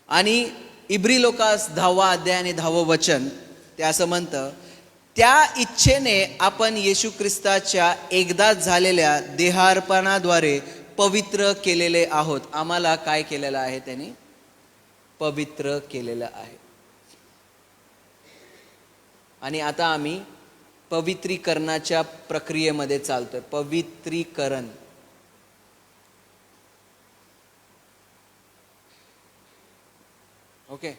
आणि इब्री लोकास 10वा अध्याय आणि 10वं वचन ते असं म्हणतं, त्या इच्छेने आपण येशू ख्रिस्ताच्या एकदाच झालेल्या देहार्पणाद्वारे पवित्र केलेले आहोत. आम्हाला काय केलेलं आहे? त्यांनी पवित्र केलेलं आहे. आणि आता आम्ही पवित्रीकरणाच्या प्रक्रियेमध्ये चालतोय. पवित्रीकरण. ओके.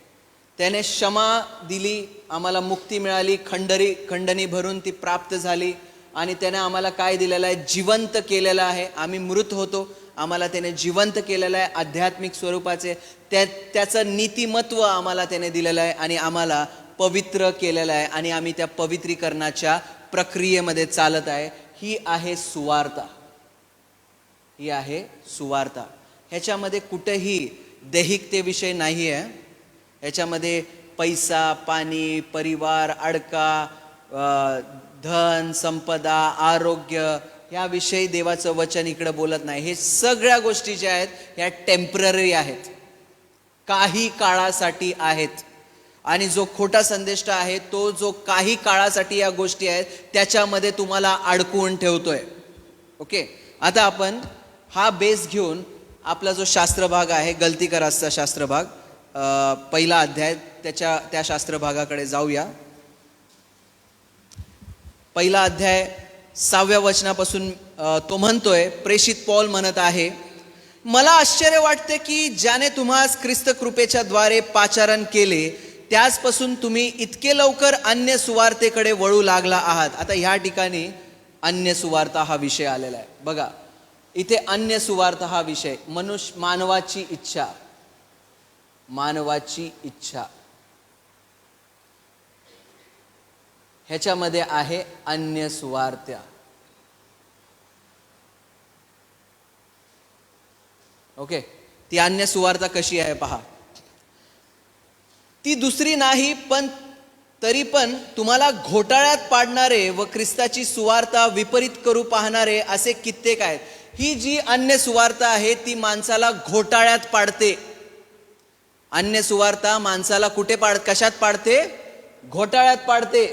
त्याने क्षमा दिली, आम्हाला मुक्ती मिळाली, खंडणी भरून ती प्राप्त झाली. आणि त्याने आम्हाला काय दिलेलं आहे? जिवंत केलेलं आहे. आम्ही मृत होतो, आम्हाला त्याने जिवंत केलेलं आहे आध्यात्मिक स्वरूपाचे. त्याचं नीतिमत्व आम्हाला त्याने दिलेलं आहे आणि आम्हाला पवित्र केलेलं आहे. आणि आम्ही त्या पवित्रीकरणाच्या प्रक्रियेमध्ये चालत आहे. ही आहे सुवार्ता. ही आहे सुवार्ता. ह्याच्यामध्ये कुठेही दैहिकतेविषयी नाही आहे. ह्याच्यामध्ये पैसा, पाणी, परिवार, अडका, धन, संपदा, आरोग्य ह्याविषयी देवाचं वचन इकडे बोलत नाही. हे सगळ्या गोष्टी ज्या आहेत ह्या टेम्पररी आहेत, काही काळासाठी आहेत. आणि जो खोटा संदेष्ट आहे तो जो काही काळासाठी या गोष्टी आहेत त्याच्यामध्ये तुम्हाला अडकवून ठेवतोय. ओके. आता आपण हा बेस घेऊन आपला जो शास्त्रभाग आहे, गलतीकरासचा शास्त्रभाग, पहिला अध्याय, त्या शास्त्रभागाकडे जाऊया. पहिला अध्याय 6व्या वचनापासून तो म्हणतोय, प्रेषित पौल म्हणत आहे मला आश्चर्य वाटते की ज्याने तुम्हास ख्रिस्त कृपेच्या द्वारे पाचारण केले त्याचपासून तुम्ही इतके लवकर अन्य सुवार्तेकडे वळू लागला आहात. आता ह्या ठिकाणी अन्य सुवार्ता हा विषय आलेला आहे. बघा इथे अन्य सुवार्ता हा विषय, मानवाची इच्छा ह्याच्यामध्ये आहे अन्य सुवार्ता. ओके, ती अन्य सुवार्ता कशी आहे पहा. ती दुसरी नाही पण तरी पण तुम्हाला घोटाळ्यात पाडणारे व ख्रिस्ताची सुवार्ता विपरीत करू पाहणारे असे कित्येक आहेत. ही जी अन्य सुवार्ता आहे ती माणसाला घोटाळ्यात पाडते. अन्य सुवार्ता माणसाला कशात पाडते? घोटाळ्यात पाडते.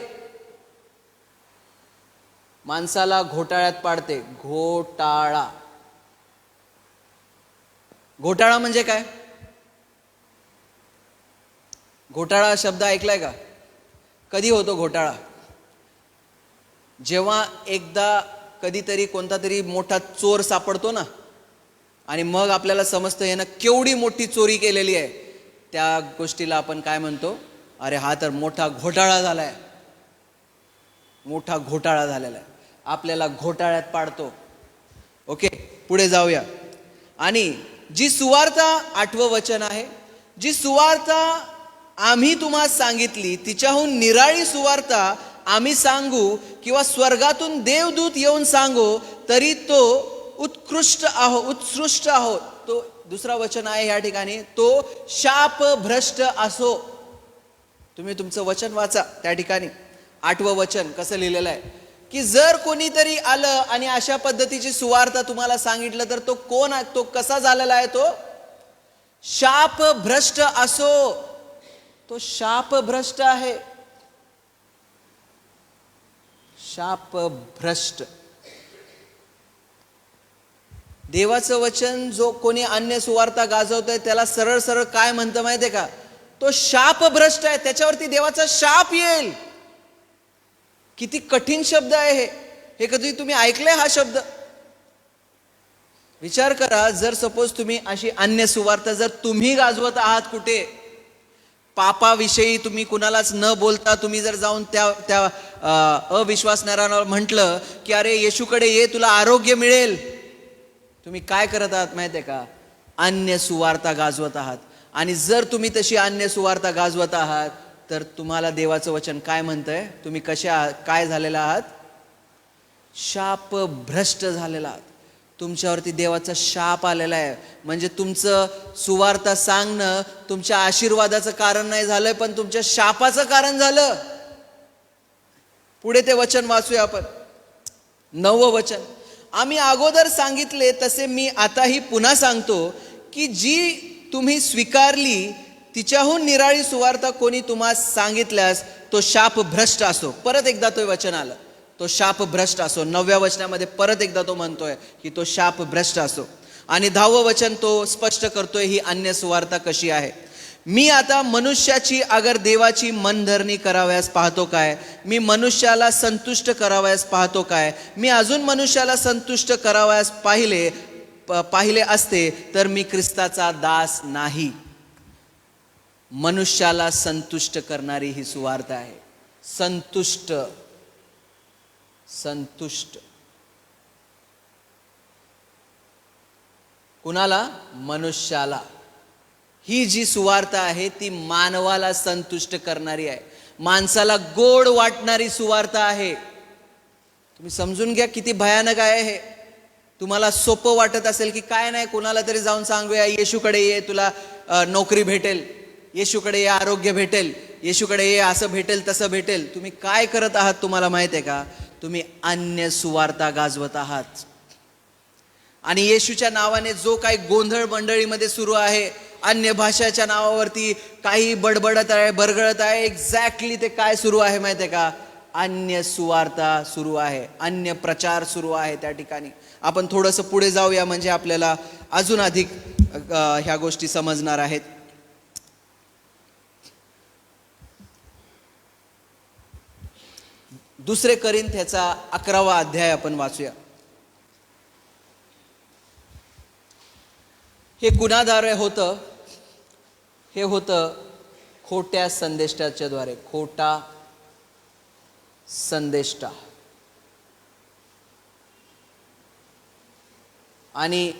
माणसाला घोटाळ्यात पाडते. घोटाळा म्हणजे काय? घोटाळा शब्द ऐकलाय का? कधी होतो घोटाळा? जेव्हा एकदा कधीतरी कोणता तरी मोठा चोर सापडतो ना, आणि मग आपल्याला समजतं यानं केवढी मोठी चोरी केलेली आहे. त्या गोष्टीला आपण काय म्हणतो? अरे हा तर मोठा घोटाळा झालाय, मोठा घोटाळा झालेला आहे. आपल्याला घोटाळ्यात पाडतो. ओके, पुढे जाऊया. आणि जी सुवार्ता 8वं वचन आहे, जी सुवार्ता आम्ही तुम्हाला सांगितली तिच्याहून निराळी सुवार्ता आम्ही सांगू किंवा स्वर्गातून देवदूत येऊन सांगो तरी तो उत्कृष्ट आहोत. तो दुसरा वचन आहे या ठिकाणी, तो शापभ्रष्ट असो. तुम्ही तुमचं वचन वाचा, त्या ठिकाणी 8वं वचन कसं लिहिलेलं आहे की जर कोणीतरी आलं आणि अशा पद्धतीची सुवार्ता तुम्हाला सांगितलं तर तो कोण आहे? तो कसा झालेला आहे? तो शापभ्रष्ट असो. तो शापभ्रष्ट आहे. शापभ्रष्ट. देवाचं वचन जो कोणी अन्य सुवार्ता गाजवतोय त्याला सरळ सरळ काय म्हणतं माहितीये का? तो शापभ्रष्ट आहे. त्याच्यावरती देवाचा शाप येईल. किती कठीण शब्द आहे हे कधी तुम्ही ऐकलंय हा शब्द? विचार करा, जर सपोज तुम्ही अशी अन्य सुवार्ता जर तुम्ही गाजवत आहात कुठे, पापाविषयी तुम्ही कुणालाच न बोलता तुम्ही जर जाऊन त्या अविश्वासणाऱ्यांना म्हटलं की अरे येशूकडे ये, तुला आरोग्य मिळेल, तुम्ही काय करत आहात माहितीये का? अन्य सुवार्ता गाजवत आहात. आणि जर तुम्ही तशी अन्य सुवार्ता गाजवत आहात तर तुम्हाला देवाचं वचन काय म्हणतंय? तुम्ही काय झालेला आहात? शापभ्रष्ट झालेला आहात. तुमच्यावरती देवाचा शाप आलेला आहे. म्हणजे तुमचं सुवार्ता सांगणं तुमच्या आशीर्वादाचं कारण नाही झालंय, पण तुमच्या शापाचं कारण झालं. पुढे ते वचन वाचूया आपण, 9वं वचन. आम्ही अगोदर सांगितले तसे मी आताही पुन्हा सांगतो की जी तुम्ही स्वीकारली तिच्याहून निराळी सुवार्ता कोणी तुम्हाला सांगितल्यास तो शापभ्रष्ट असो. परत एकदा तो वचन आलं, तो शापभ्रष्ट असो. 9व्या वचनामध्ये परत एकदा तो म्हणतोय की तो शापभ्रष्ट असो. आणि 10वं वचन तो स्पष्ट करतोय ही अन्य सुवार्ता कशी आहे. मी आता मनुष्याची अगर देवाची मनधरणी करावयास पाहतो काय? मी मनुष्याला संतुष्ट करावयास पाहतो काय? मी अजून मनुष्याला संतुष्ट करावयास पाहिले असते तर मी ख्रिस्ताचा दास नाही. मनुष्याला संतुष्ट करणारी ही सुवार्ता आहे. संतुष्ट कुणाला? मनुष्याला. ही जी सुवार्ता आहे ती मानवाला संतुष्ट करणारी आहे. माणसाला गोड वाटणारी सुवार्ता आहे. तुम्ही समजून घ्या किती भयानक आहे हे. तुम्हाला सोपं वाटत असेल की काय नाही, कुणाला तरी जाऊन सांगूया येशूकडे ये, तुला नोकरी भेटेल, येशूकडे ये आरोग्य भेटेल, येशूकडे ये असं भेटेल तसं भेटेल. तुम्ही काय करत आहात तुम्हाला माहित आहे का? तुम्ही अन्य सुवार्ता गाजवत आहात. आणि येशूच्या नावाने जो काही गोंधळ मंडळीमध्ये सुरू आहे, अन्य भाषाच्या नावावरती काही बडबडत आहे, बरगळत आहे, एक्झॅक्टली ते काय सुरू आहे माहिती आहे का? अन्य सुवार्ता सुरू आहे, अन्य प्रचार सुरू आहे त्या ठिकाणी. आपण थोडंसं पुढे जाऊया म्हणजे आपल्याला अजून अधिक ह्या गोष्टी समजणार आहेत. दुसरे करिन्थ्याचा 11वा अध्याय आपण वाचूया. हे कुणाद्वारे होतं? हे होतं खोट्या संदेष्टाच्या द्वारे. खोटा संदेष्टा. आणि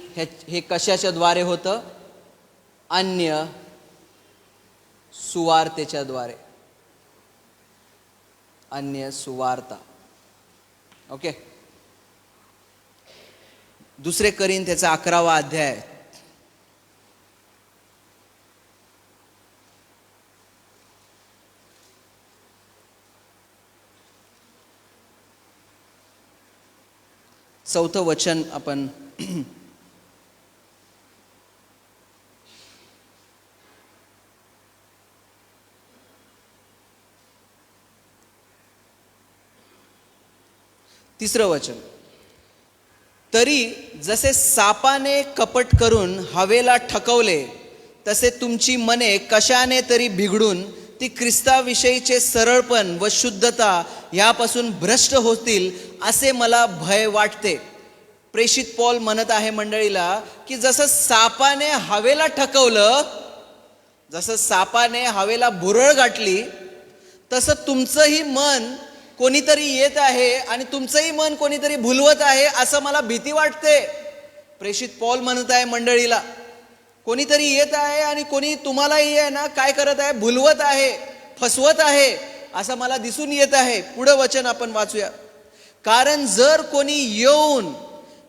हे कशाच्या द्वारे होतं? अन्य सुवार्तेच्या द्वारे. अन्य सुवार्ता. ओके. 2 कोरिंथ्याचा 11वा अध्याय. चौथं वचन आपण तिसरं वचन. तरी जसे सापाने कपट करून हवेला ठकवले, तसे तुमची मने कशाने तरी बिघडून ती ख्रिस्ताविषयीचे सरळपण व शुद्धता ह्यापासून भ्रष्ट होतील असे मला भय वाटते. प्रेषित पौल म्हणत आहे मंडळीला की जसं सापाने हवेला ठकवलं, जसं सापाने हवेला भुरळ गाठली, तसं तुमचंही मन कोणीतरी येत आहे आणि तुमचंही मन कोणीतरी भुलवत आहे असं मला भीती वाटते. प्रेषित पौल म्हणत आहे मंडळीला, कोणीतरी येत आहे आणि कोणी तुम्हालाही आहे ना काय करत आहे? भुलवत आहे, फसवत आहे असं मला दिसून येत आहे. पुढं वचन आपण वाचूया. कारण जर कोणी येऊन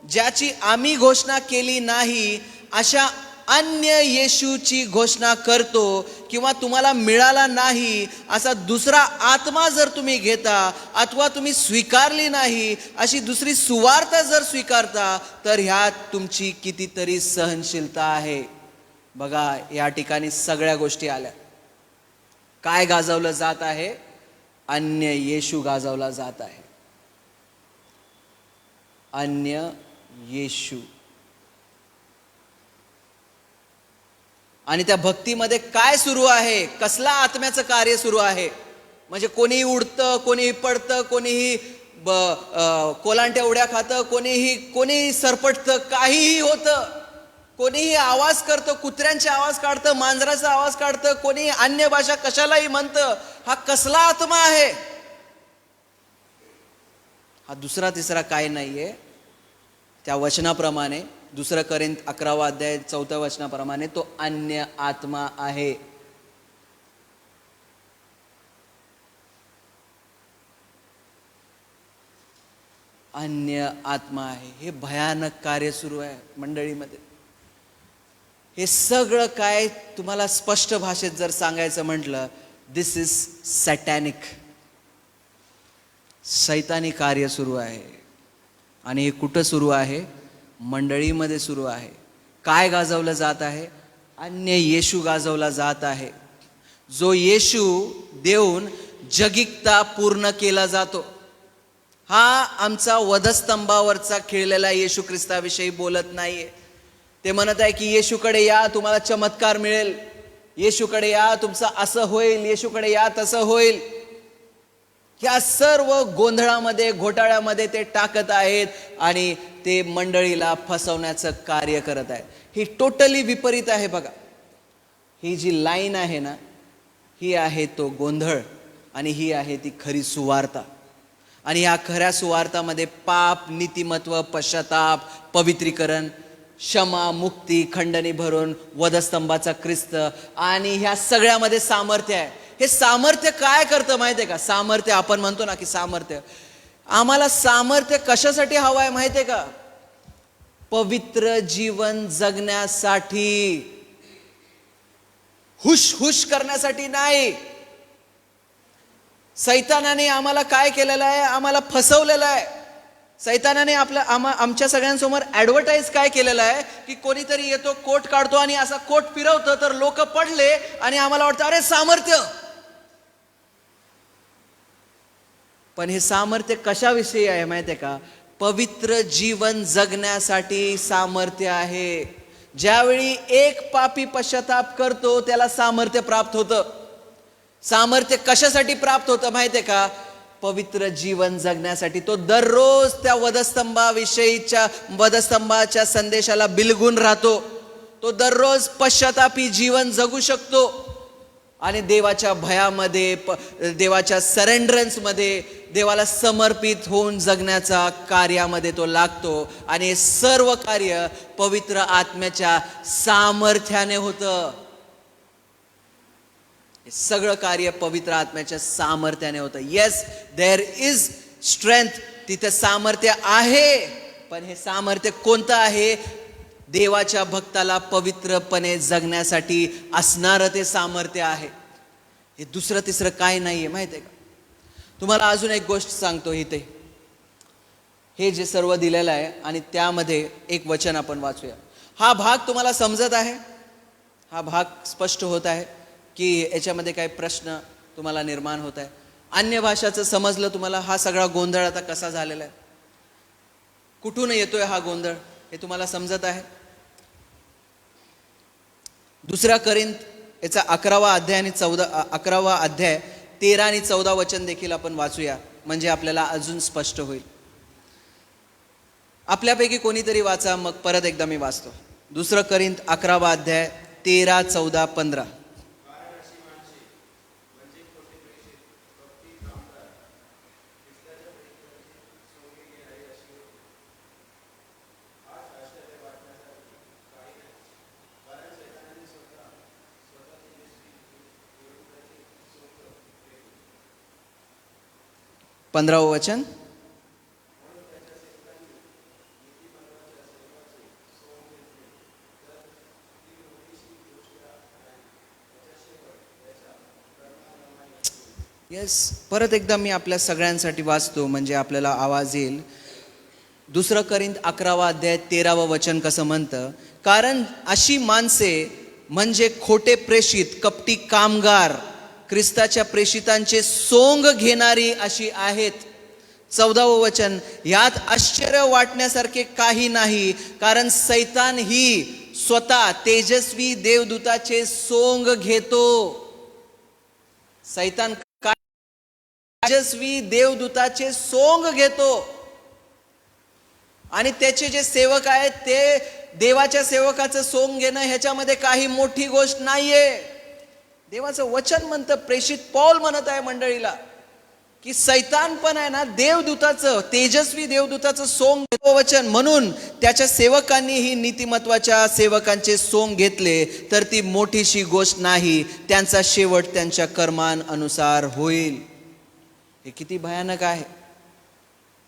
ज्याची आम्ही घोषणा केली नाही अशा अन्य येशूची घोषणा करतो किंवा तुम्हाला मिळाला नाही असा दुसरा आत्मा जर तुम्ही घेता अथवा तुम्ही स्वीकारली नाही अशी दुसरी सुवार्ता जर स्वीकारता, तर ह्यात तुमची कितीतरी सहनशीलता आहे. बघा, या ठिकाणी सगळ्या गोष्टी आल्या. काय गाजवलं जात आहे? अन्य येशू गाजवला जात आहे. अन्य येशू. आणि त्या भक्तीमध्ये काय सुरू आहे? कसला आत्म्याचं कार्य सुरू आहे? म्हणजे कोणीही उडतं, कोणीही पडतं, कोणीही कोलांट्या उड्या खातं, कोणीही सरपटतं, काहीही होतं. कोणीही आवाज करतं, कुत्र्यांचे आवाज काढतं, मांजराचा आवाज काढतं, कोणी अन्य भाषा कशालाही म्हणतं. हा कसला आत्मा आहे? हा दुसरा तिसरा काय नाहीये. त्या वचनाप्रमाणे 2 कोरिंथ 11वा अध्याय 4थ्या वचनाप्रमाणे तो अन्य आत्मा आहे. अन्य आत्मा आहे. हे भयानक कार्य सुरू आहे मंडळीमध्ये. हे सगळं काय तुम्हाला स्पष्ट भाषेत जर सांगायचं म्हटलं, दिस इज सॅटॅनिक. शैतानी कार्य सुरू आहे. आणि हे कुठं सुरू आहे? मंडळीमध्ये सुरू आहे. काय गाजवलं जात आहे? अन्य येशू गाजवला जात आहे. जो येशू देऊन जगिकता पूर्ण केला जातो. हा आमचा वधस्तंभावरचा खेळलेला येशू ख्रिस्ताविषयी बोलत नाहीये. ते म्हणत आहे की येशूकडे या, तुम्हाला चमत्कार मिळेल. येशूकडे या, तुमचं असं होईल. येशूकडे या, तसं होईल. या सर्व गोंधळामध्ये, घोटाळ्यामध्ये ते टाकत आहेत आणि ते मंडळीला फसवण्याचं कार्य करत आहेत. ही टोटली विपरीत आहे. बघा, ही जी लाईन आहे ना, ही आहे तो गोंधळ आणि ही आहे ती खरी सुवार्ता. आणि या खऱ्या सुवार्तामध्ये पाप, नीतिमत्व, पश्चाताप, पवित्रीकरण, क्षमा, मुक्ती, खंडणी भरून, वधस्तंभाचा ख्रिस्त आणि ह्या सगळ्यामध्ये सामर्थ्य आहे. हे सामर्थ्य काय करतं माहिती आहे का? सामर्थ्य आपण म्हणतो ना की सामर्थ्य. आम्हाला सामर्थ्य कशासाठी हवं आहे माहिती आहे का? पवित्र जीवन जगण्यासाठी, हुश करण्यासाठी नाही. सैतानाने आम्हाला काय केलेलं आहे? आम्हाला फसवलेलं आहे. सैतानाने आमच्या सगळ्यांसमोर ऍडव्हर्टाईज काय केलेलं आहे की कोणीतरी येतो, कोट काढतो आणि असा कोट फिरवतो, तर लोक पडले आणि आम्हाला वाटतं अरे सामर्थ्य. पण हे सामर्थ्य कशाविषयी आहे माहिती आहे का? पवित्र जीवन जगण्यासाठी सामर्थ्य आहे. ज्यावेळी एक पापी पश्चाताप करतो त्याला सामर्थ्य प्राप्त होतं. सामर्थ्य कशासाठी प्राप्त होतं माहिती आहे का? पवित्र जीवन जगण्यासाठी. तो दररोज त्या वधस्तंभाच्या संदेशाला बिलगून राहतो. तो दररोज पश्चातापी जीवन जगू शकतो आणि देवाच्या भयामध्ये देवाच्या सरेंडरन्समध्ये देवाला समर्पित होऊन जगण्याचा कार्यामध्ये तो लागतो आणि हे सर्व कार्य पवित्र आत्म्याच्या सामर्थ्याने होतं. हे सगळं कार्य पवित्र आत्म्याच्या सामर्थ्याने होतं. येस, देअर इज स्ट्रेंथ, तिथे सामर्थ्य आहे, पण हे सामर्थ्य कोणतं आहे? देवाच्या भक्ताला पवित्रपणे जगण्यासाठी असणारं ते सामर्थ्य आहे. हे दुसरं तिसरं काय नाहीये माहिती आहे का? तुम्हाला अजून एक गोष्ट सांगतो. इथे हे जे सर्व दिलेलं आहे आणि त्यामध्ये एक वचन आपण वाचूया. हा भाग तुम्हाला समजत आहे? हा भाग स्पष्ट होत आहे की याच्यामध्ये काही प्रश्न तुम्हाला निर्माण होत आहे? अन्य भाषाचं समजलं तुम्हाला? हा सगळा गोंधळ आता कसा झालेला आहे, कुठून येतोय हा गोंधळ, हे तुम्हाला समजत आहे? दुसरा करिंथ याचा 11वा अध्याय आणि 11वा अध्याय 13 आणि 14 वचन देखील आपण वाचूया, म्हणजे आपल्याला अजून स्पष्ट होईल. आपल्यापैकी कोणीतरी वाचा, मग परत एकदा मी वाचतो. दुसरं करिंथ 11वा अध्याय 13, 14, 15. पंधरावं वचन. येस, परत एकदा मी आपल्या सगळ्यांसाठी वाचतो म्हणजे आपल्याला आवाज येईल. दुसरं करिंथ 11वा अध्याय 13वं वचन कसं म्हणतं? कारण अशी माणसे म्हणजे खोटे प्रेषित, कपटी कामगार, ख्रिस्ताच्या प्रेषितांचे सोंग घेणारी अशी आहेत. 14वं वचन. यात आश्चर्य वाटण्यासारखे काही नाही, कारण सैतान ही स्वतः तेजस्वी देवदूताचे सोंग घेतो. सैतान काय? तेजस्वी देवदूताचे सोंग घेतो आणि त्याचे जे सेवक आहेत ते देवाच्या सेवकाचं सोंग घेणं ह्याच्यामध्ये काही मोठी गोष्ट नाहीये. देवाचं वचन म्हणतं, प्रेषित पौल म्हणत आहे मंडळीला की सैतान पण आहे ना देवदूताचं, तेजस्वी देवदूताचं सोंग घेतो वचन. म्हणून त्याच्या सेवकांनीही नीतिमत्वाच्या सेवकांचे सोंग घेतले तर ती मोठीशी गोष्ट नाही, त्यांचा शेवट त्यांच्या कर्मांनुसार होईल. हे किती भयानक आहे,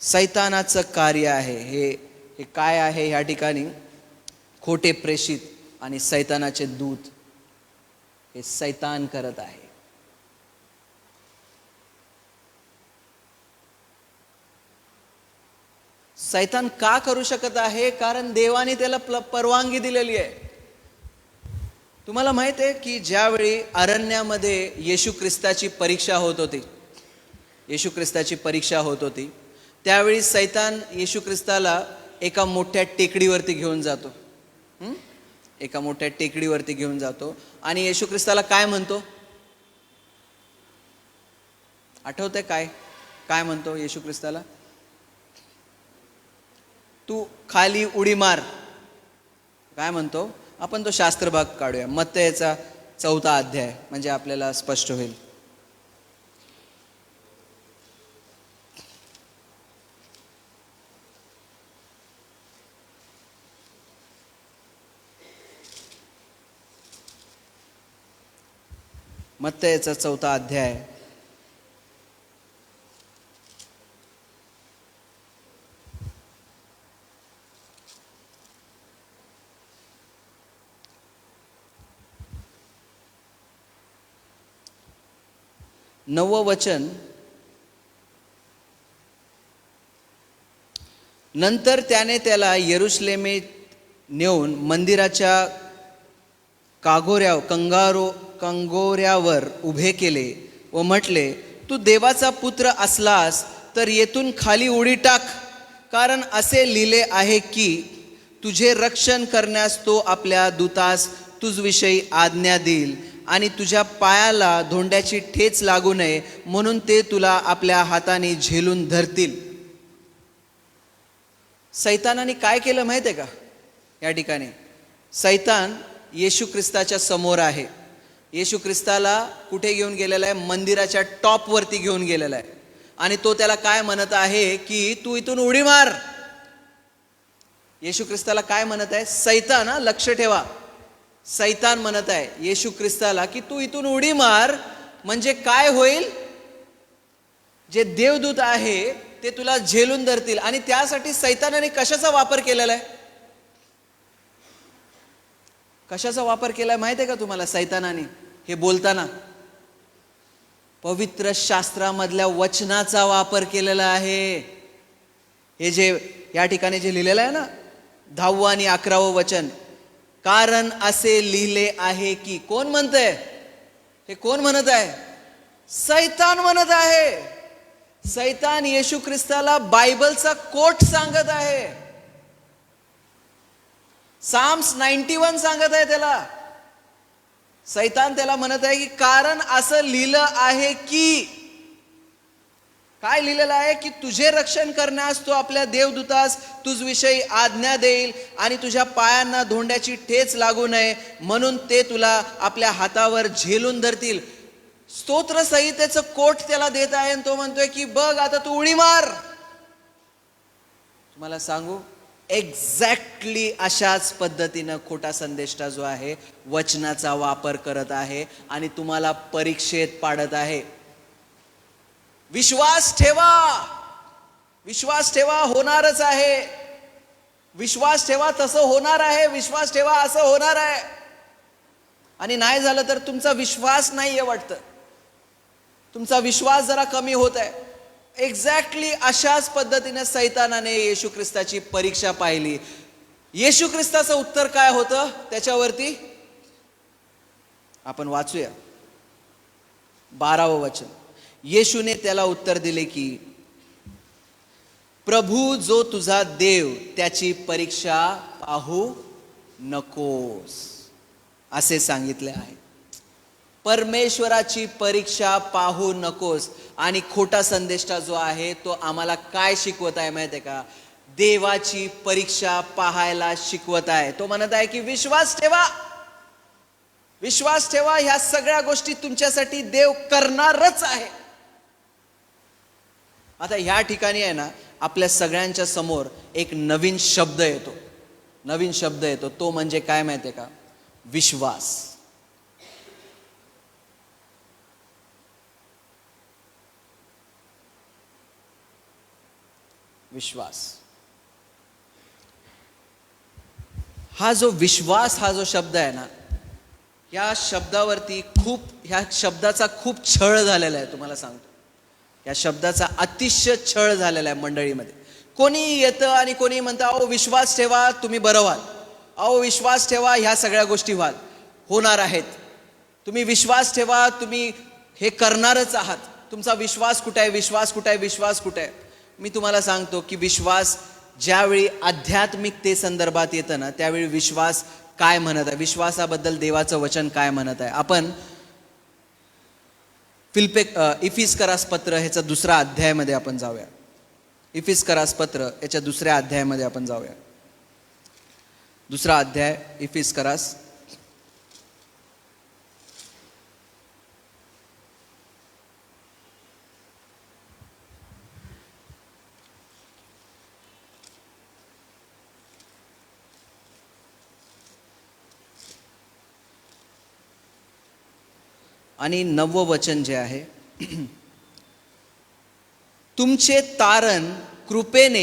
सैतानाचं कार्य आहे हे काय आहे? ह्या ठिकाणी खोटे प्रेषित आणि सैतानाचे दूत, हे सैतान करत आहे. सैतान का करू शकत आहे? कारण देवाने त्याला परवानगी दिलेली आहे. तुम्हाला माहित आहे की ज्यावेळी अरण्यामध्ये येशू ख्रिस्ताची परीक्षा होत होती, येशू ख्रिस्ताची परीक्षा होत होती, त्यावेळी सैतान येशू ख्रिस्ताला एका मोठ्या टेकडीवरती घेऊन जातो. एका मोठ्या टेकडीवरती घेऊन जातो आणि येशू ख्रिस्ताला काय म्हणतो? आठवतंय काय काय म्हणतो येशू ख्रिस्ताला? तू खाली उडी मार. काय म्हणतो? आपण तो शास्त्र भाग काढूया. मत्तयचा 4था अध्याय, म्हणजे आपल्याला स्पष्ट होईल. मत्तयचा 4था अध्याय 9वं वचन. नंतर त्याने त्याला यरुशलेमेत नेऊन मंदिराच्या कंगोऱ्यावर उभे केले व म्हटले, तू देवाचा पुत्र असलास तर येथून खाली उडी टाक, कारण असे लिहिले आहे की तुझे रक्षण करण्यास तो आपल्या दूतास तुझविषयी आज्ञा देईल आणि तुझ्या पायाला धोंड्याची ठेच लागू नये म्हणून ते तुला आपल्या हाताने झेलून धरतील. सैतानाने काय केलं माहिती आहे का? या ठिकाणी सैतान येशू ख्रिस्ताच्या समोर आहे. येशू ख्रिस्ताला कुठे घेऊन गेलेला आहे? मंदिराच्या टॉपवरती घेऊन गेलेला आहे. आणि तो त्याला काय म्हणत आहे की तू इथून उडी मार. येशू ख्रिस्ताला काय म्हणत आहे? सैतान, लक्ष ठेवा, सैतान म्हणत आहे येशू ख्रिस्ताला की तू इथून उडी मार. म्हणजे काय होईल? जे देवदूत आहे ते तुला झेलून धरतील. आणि त्यासाठी सैतानाने कशाचा वापर केलेला आहे? कशाचा वापर केलाय माहिती आहे का तुम्हाला सैतानाने? हे बोलताना पवित्र शास्त्रामधल्या वचनाचा वापर केलेला आहे. हे जे या ठिकाणी जे लिहिलेलं आहे ना, 10 आणि 11 वचन, कारण असे लिहिले आहे की. कोण म्हणतंय हे? कोण म्हणत आहे? सैतान म्हणत आहे. सैतान येशू ख्रिस्ताला बायबलचा कोट सांगत आहे. साम्स 91 सांगत आहे त्याला. सैतान त्याला म्हणत आहे की कारण असं लिहिलं आहे की. काय लिहिलेलं आहे? की तुझे रक्षण करण्यास तो आपल्या देवदूतास तुझविषयी आज्ञा देईल आणि तुझ्या पायांना धोंड्याची ठेच लागू नये म्हणून ते तुला आपल्या हातावर झेलून धरतील. स्तोत्र संहितेचं कोट त्याला देत आहे आणि तो म्हणतोय की बघ आता तू उडी मार. तुम्हाला सांगू, एक्झॅक्टली अशाच पद्धतीनं खोटा संदेष्टा जो आहे वचनाचा वापर करत आहे आणि तुम्हाला परीक्षेत पाडत आहे. विश्वास ठेवा, विश्वास ठेवा, होणारच आहे. विश्वास ठेवा, तसं होणार आहे. विश्वास ठेवा, असं होणार आहे. आणि नाही झालं तर तुमचा विश्वास नाहीये वाटतं. तुमचा विश्वास जरा कमी होत आहे. एक्झॅक्टली अशाच पद्धतीने सैतानाने येशू ख्रिस्ताची परीक्षा पाहिली. येशू ख्रिस्ताचं उत्तर काय होतं त्याच्यावरती आपण वाचूया. 12 वचन. येशूने त्याला उत्तर दिले की प्रभू जो तुझा देव त्याची परीक्षा पाहू नकोस असे सांगितले आहे. परमेश्वराची परीक्षा पाहू नकोस. आणि खोटा संदेष्टा जो आहे तो आम्हाला काय शिकवत आहे माहिती आहे का? देवाची परीक्षा पाहायला शिकवत आहे. तो म्हणत आहे की विश्वास ठेवा, विश्वास ठेवा, ह्या सगळ्या गोष्टी तुमच्यासाठी देव करणारच आहे. आता ह्या ठिकाणी आहे ना, आपल्या सगळ्यांच्या समोर एक नवीन शब्द येतो. नवीन शब्द येतो तो म्हणजे काय माहिती आहे का? विश्वास. विश्वास. हा जो विश्वास हा जो शब्द आहे ना, या शब्दावरती ह्या शब्दाचा खूप छळ झालेला आहे. तुम्हाला सांगतो, या शब्दाचा अतिशय छळ झालेला आहे मंडळीमध्ये. कोणी येतं आणि कोणी म्हणतं अहो विश्वास ठेवा तुम्ही बरं व्हाल, अहो विश्वास ठेवा ह्या सगळ्या गोष्टी होणार आहेत, तुम्ही विश्वास ठेवा तुम्ही हे करणारच आहात, तुमचा विश्वास कुठे आहे, विश्वास कुठे आहे, विश्वास कुठे आहे. मी तुम्हाला सांगतो की विश्वास ज्यावेळी आध्यात्मिकते संदर्भात येतं ना, त्यावेळी विश्वास काय म्हणत आहे, विश्वासाबद्दल देवाचं वचन काय म्हणत आहे. आपण इफिस्करास पत्र ह्याचा 2रा अध्यायामध्ये आपण जाऊया. इफिस्करास पत्र याच्या 2ऱ्या अध्यायामध्ये आपण जाऊया. 2रा अध्याय इफिस्करास. आणि 9वं वचन जे आहे, तुमचे तारण कृपेने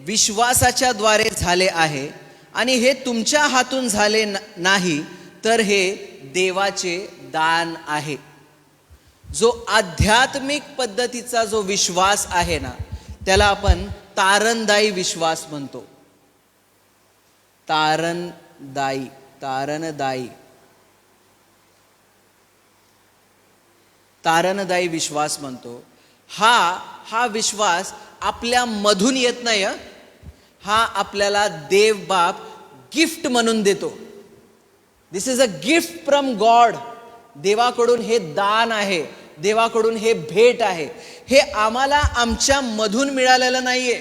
विश्वासाच्या द्वारे झाले आहे आणि हे तुमच्या हातून झाले नाही तर हे देवाचे दान आहे. जो आध्यात्मिक पद्धतीचा जो विश्वास आहे ना, त्याला आपण तारणदायी विश्वास म्हणतो. तारणदायी, तारणदायी विश्वास म्हणतो. हा विश्वास आपल्या मधून येत नाही. हा आपल्याला देव बाप गिफ्ट म्हणून देतो. This is a gift from God. देवाकडून हे दान आहे, देवाकडून हे भेट आहे. हे आम्हाला आमच्या मधून मिळालेलं नाहीये.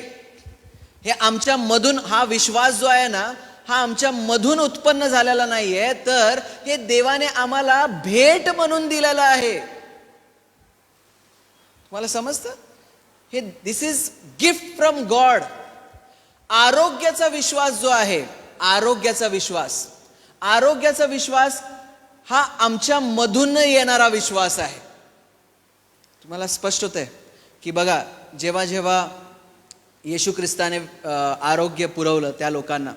हे आमच्या मधून, हा विश्वास जो आहे ना, हा आमच्या मधून उत्पन्न झालेला नाहीये, तर हे देवाने आम्हाला भेट म्हणून दिलेलं आहे. तुम्हाला समजतं? हे दिस इज गिफ्ट फ्रॉम गॉड. आरोग्याचा विश्वास जो आहे, आरोग्याचा विश्वास हा आमच्या मधून येणारा विश्वास आहे. तुम्हाला स्पष्ट होतंय की बघा, जेव्हा जेव्हा येशू ख्रिस्ताने आरोग्य पुरवलं त्या लोकांना,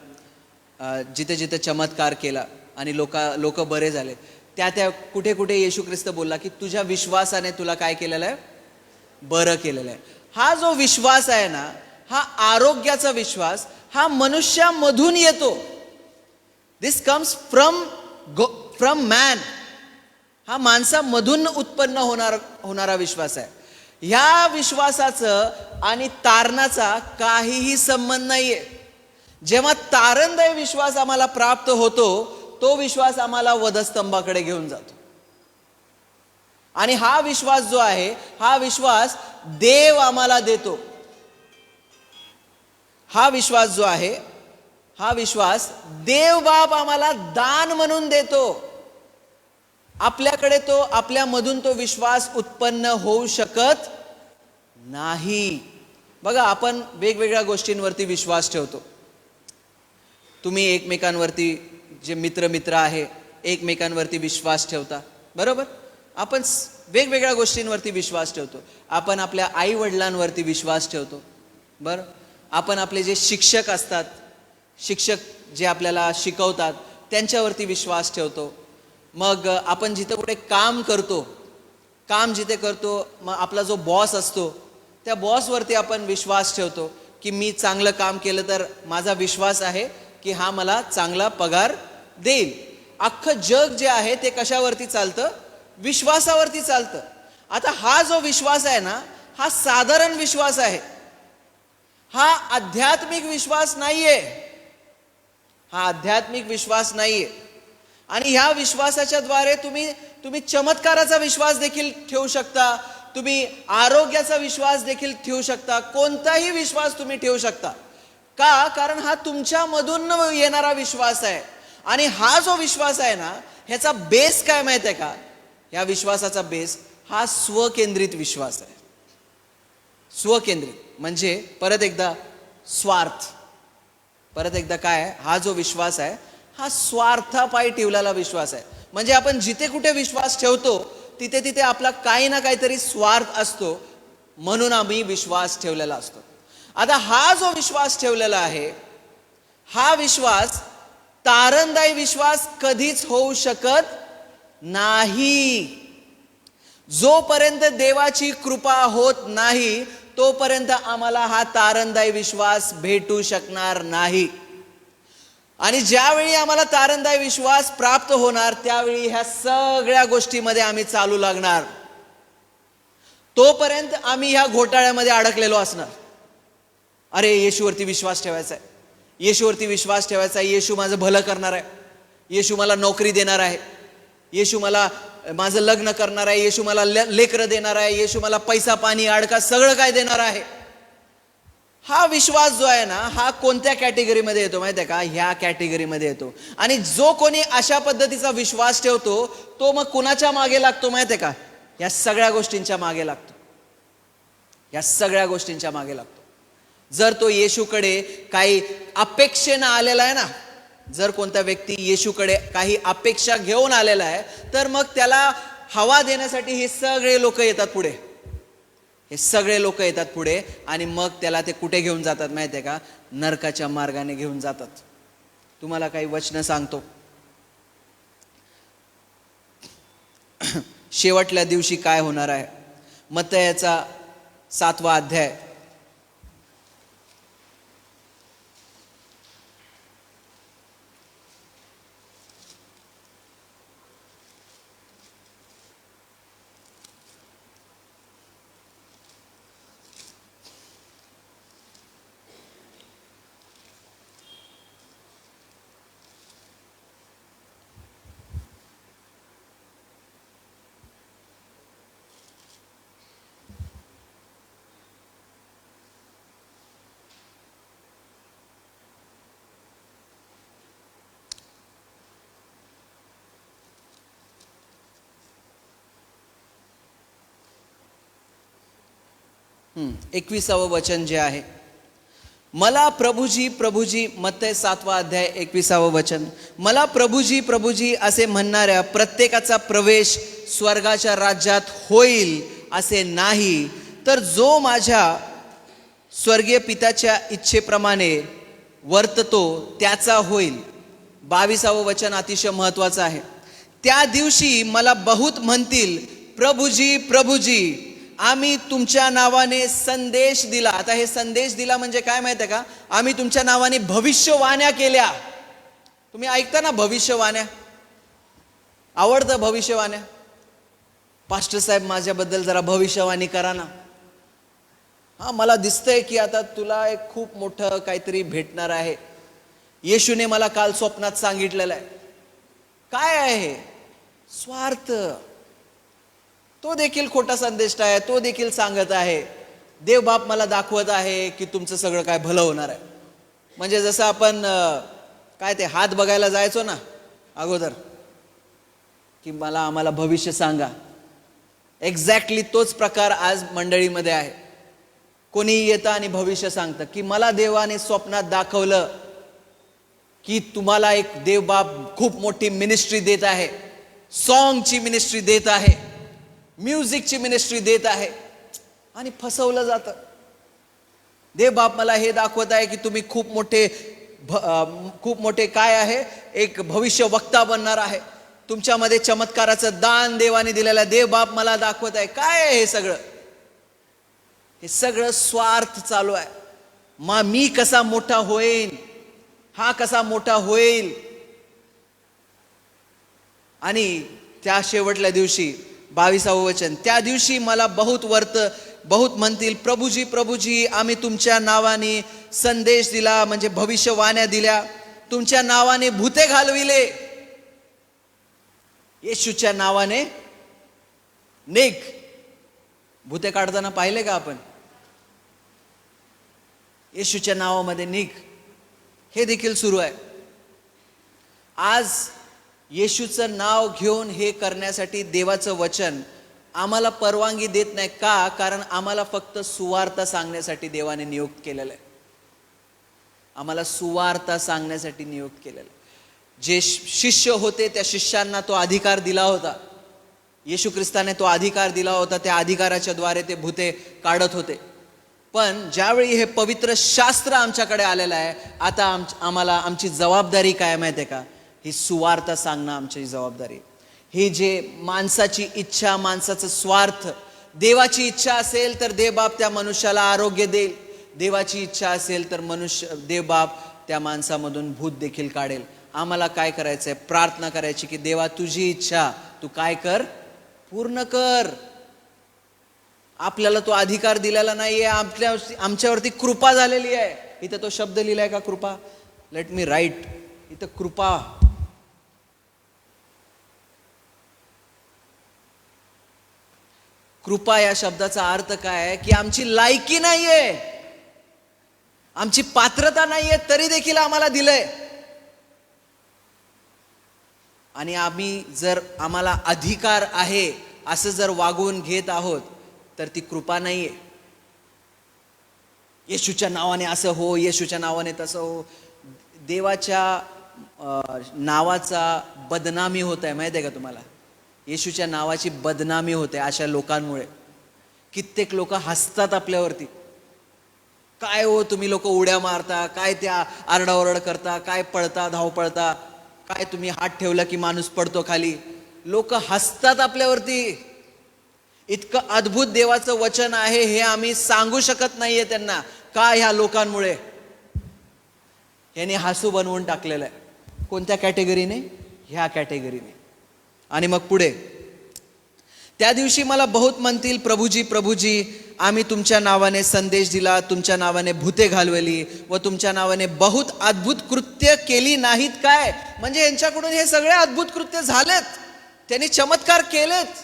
जिथे जिथे चमत्कार केला आणि लोक बरे झाले, त्या कुठे कुठे येशू ख्रिस्त बोलला की तुझ्या विश्वासाने तुला काय केलेलं आहे, बरं केलेलं आहे. हा जो विश्वास आहे ना, हा आरोग्याचा विश्वास, हा मनुष्यामधून येतो. दिस कम्स फ्रॉम मॅन. हा माणसामधून उत्पन्न होणारा विश्वास आहे. ह्या विश्वासाचं आणि तारणाचा काहीही संबंध नाहीये. जेव्हा तारणदायी विश्वास आम्हाला प्राप्त होतो, तो विश्वास आम्हाला वधस्तंभाकडे घेऊन जातो. आणि हा विश्वास जो आहे, हा विश्वास देव आम्हाला देतो. हा विश्वास जो आहे, हा विश्वास देव बाप आम्हाला दान म्हणून देतो. आपल्याकडे तो, आपल्यामधून तो विश्वास उत्पन्न होऊ शकत नाही. बघा, आपण वेगवेगळ्या गोष्टींवरती विश्वास ठेवतो. तुम्ही एकमेकांवरती, जे मित्र आहे, एकमेकांवरती विश्वास ठेवता, बरोबर? आपण वेगवेगळ्या गोष्टींवरती विश्वास ठेवतो. आपण आपल्या आई वडिलांवरती विश्वास ठेवतो, बरं? आपण आपले जे शिक्षक असतात, शिक्षक जे आपल्याला शिकवतात, त्यांच्यावरती विश्वास ठेवतो. मग आपण जिथे कुठे काम जिथे करतो, मग आपला जो बॉस असतो, त्या बॉसवरती आपण विश्वास ठेवतो की मी चांगलं काम केलं तर माझा विश्वास आहे की हा मला चांगला पगार देईल. अख्खं जग जे आहे ते कशावरती चालतं? विश्वासावरती चालतं. आता हा जो विश्वास आहे ना, हा साधारण विश्वास आहे. हा आध्यात्मिक विश्वास नाहीये. हा आध्यात्मिक विश्वास नाहीये. आणि ह्या विश्वासाच्या द्वारे तुम्ही चमत्काराचा विश्वास देखील ठेवू शकता. तुम्ही आरोग्याचा विश्वास देखील ठेवू शकता. कोणताही विश्वास तुम्ही ठेवू शकता. का? कारण हा तुमच्यामधून येणारा विश्वास आहे. आणि हा जो विश्वास आहे ना, ह्याचा बेस काय माहिती आहे का? या विश्वासाचा बेस हा स्वकेंद्रित विश्वास आहे. स्वकेंद्रित म्हणजे परत एकदा स्वार्थ. परत एकदा काय आहे? हा जो विश्वास आहे, हा स्वार्थापायी ठेवलेला विश्वास आहे. म्हणजे आपण जिथे कुठे विश्वास ठेवतो, तिथे तिथे आपला काही ना काहीतरी स्वार्थ असतो, म्हणून आम्ही विश्वास ठेवलेला असतो. आता हा जो विश्वास ठेवलेला आहे, हा विश्वास तारणदायी विश्वास कधीच होऊ शकत नाही. जोपर्यंत देवाची कृपा होत नाही, तोपर्यंत आम्हाला हा तारणदायी विश्वास भेटू शकणार नाही. आणि ज्यावेळी आम्हाला तारणदायी विश्वास प्राप्त होणार, त्यावेळी ह्या सगळ्या गोष्टीमध्ये आम्ही चालू लागणार. तोपर्यंत आम्ही ह्या घोटाळ्यामध्ये अडकलेलो असणार. अरे, येशूवरती विश्वास ठेवायचा आहे, येशूवरती विश्वास ठेवायचा आहे. येशू माझं भलं करणार आहे, येशू मला नोकरी देणार आहे, येशू मला माझं लग्न करणार आहे, येशू मला लेकरं देणार आहे, येशू मला पैसा पाणी अडका सगळं काय देणार आहे. हा विश्वास जो आहे ना, हा कोणत्या कॅटेगरीमध्ये येतो माहिती आहे का? ह्या कॅटेगरीमध्ये येतो. आणि जो कोणी अशा पद्धतीचा विश्वास ठेवतो, तो मग कुणाच्या मागे लागतो माहिती आहे का? या सगळ्या गोष्टींच्या मागे लागतो. या सगळ्या गोष्टींच्या मागे लागतो. जर तो येशूकडे काही अपेक्षेनं आलेला आहे ना, जर कोणता व्यक्ती येशूकडे काही अपेक्षा घेऊन आलेला आहे, तर मग त्याला हवा देण्यासाठी हे सगळे लोक येतात पुढे. हे सगळे लोक येतात पुढे आणि मग त्याला ते कुठे घेऊन जातात माहिती आहे का? नरकाच्या मार्गाने घेऊन जातात. तुम्हाला काही वचनं सांगतो. शेवटल्या दिवशी काय होणार आहे? मत्तयाचा 7वा अध्याय 21 वचन जे आहे, मला प्रभुजी प्रभुजी, मत्तय 7 अध्याय 21 वचन, मला प्रभुजी प्रभुजी असे म्हणणाऱ्या प्रत्येकाचा प्रवेश स्वर्गाच्या राज्यात होईल असे नाही, तर जो माझ्या स्वर्गीय पित्याच्या इच्छेप्रमाणे वर्ततो त्याचा होईल. 22 वचन अतिशय महत्वाचं आहे. त्या दिवशी मला बहुत म्हणतील, प्रभुजी प्रभुजी, आम्ही तुमच्या नावाने संदेश दिला. आता हे संदेश दिला म्हणजे काय माहिती आहे का? आम्ही तुमच्या नावाने भविष्यवाण्या केल्या. तुम्ही ऐकता ना भविष्यवाण्या? आवडतं भविष्यवाण्या? पास्टर साहेब माझ्याबद्दल जरा भविष्यवाणी करा ना. मला दिसतंय की आता तुला एक खूप मोठं काहीतरी भेटणार आहे. येशूने मला काल स्वप्नात सांगितलेलं आहे. काय आहे हे? स्वार्थ. तो देखील खोटा संदेश आहे. तो देखील सांगत आहे, देव बाप मला दाखवत आहे की तुमचं सगळं काय भलं होणार आहे. म्हणजे जसं आपण काय ते हात बघायला जायचो ना अगोदर, की आम्हाला भविष्य सांगा. एक्झॅक्टली तोच प्रकार आज मंडळीमध्ये आहे. कोणीही येतं आणि भविष्य सांगतं की मला देवाने स्वप्नात दाखवलं की तुम्हाला एक देवबाप खूप मोठी मिनिस्ट्री देत आहे, सॉन्गची मिनिस्ट्री देत आहे, म्युझिकची मिनिस्ट्री देत आहे, आणि फसवलं जातं. देवबाप मला हे दाखवत आहे की तुम्ही खूप मोठे काय आहे, एक भविष्य वक्ता बनणार आहे, तुमच्यामध्ये चमत्काराचं दान देवाने दिलेलं आहे. देवबाप मला दाखवत आहे. काय आहे हे सगळं? हे सगळं स्वार्थ चालू आहे. मी कसा मोठा होईन, हा कसा मोठा होईल. आणि त्या शेवटल्या दिवशी 22 वचन, त्या दिवशी मला बहुत म्हणतील, प्रभुजी प्रभुजी, आम्ही तुमच्या नावाने संदेश दिला, म्हणजे भविष्यवाण्या दिल्या, तुमच्या नावाने भूते घालविले. येशूच्या नावाने भूते काढताना पाहिले का आपण? येशूच्या नावामध्ये हे देखील सुरू आहे. आज येशूचं नाव घेऊन हे करण्यासाठी देवाचं वचन आम्हाला परवानगी देत नाही. का? कारण आम्हाला फक्त सुवार्ता सांगण्यासाठी देवाने नियुक्त केलेलं आहे. आम्हाला सुवार्ता सांगण्यासाठी नियुक्त केलेलं आहे. जे शिष्य होते त्या शिष्यांना तो अधिकार दिला होता. येशू ख्रिस्ताने तो अधिकार दिला होता. त्या अधिकाराच्या द्वारे ते भूते काढत होते. पण ज्यावेळी हे पवित्र शास्त्र आमच्याकडे आलेलं आहे, आता आम्हाला आमची जबाबदारी काय माहिती आहे का? ही सुवार्ता सांगणं आमची जबाबदारी. ही जे माणसाची इच्छा, माणसाचं स्वार्थ, देवाची इच्छा असेल तर देवबाप त्या मनुष्याला आरोग्य देईल. देवाची इच्छा असेल तर देवबाप त्या माणसामधून भूत देखील काढेल. आम्हाला काय करायचंय? प्रार्थना करायची की देवा तुझी इच्छा तू काय कर, पूर्ण कर. आपल्याला तो अधिकार दिलेला नाहीये. आमच्यावरती कृपा झालेली आहे. इथं तो शब्द लिहिलाय का? कृपा. Let me write. इथं कृपा. कृपा या शब्दाचा अर्थ काय आहे? की आमची लायकी नाहीये, आमची पात्रता नाहीये, तरी देखील आम्हाला दिलंय. आणि आम्ही जर आम्हाला अधिकार आहे असं जर वागवून घेत आहोत तर ती कृपा नाहीये. येशूच्या नावाने असं हो, येशूच्या नावाने तसं हो. देवाच्या नावाचा बदनामी होत आहे, माहिती आहे का तुम्हाला? येशूच्या नावाची बदनामी होते अशा लोकांमुळे. कित्येक लोक हसतात आपल्यावरती. काय हो तुम्ही लोक उड्या मारता, काय त्या आरडाओरड करता, काय पळता धावपळता, काय तुम्ही हात ठेवला की माणूस पडतो खाली. लोक हसतात आपल्यावरती. इतकं अद्भुत देवाचं वचन आहे हे आम्ही सांगू शकत नाहीये त्यांना. का? ह्या लोकांमुळे. यांनी हसू बनवून टाकलेलं आहे. कोणत्या कॅटेगरीने? ह्या कॅटेगरीने. आणि मग पुढे, त्या दिवशी मला बहुत म्हणतील, प्रभुजी प्रभुजी, आम्ही तुमच्या नावाने संदेश दिला, तुमच्या नावाने भूते घालवली व तुमच्या नावाने बहुत अद्भुत कृत्य केली नाहीत काय? म्हणजे यांच्याकडून हे सगळे अद्भुत कृत्य झालेत, त्यांनी चमत्कार केलेत,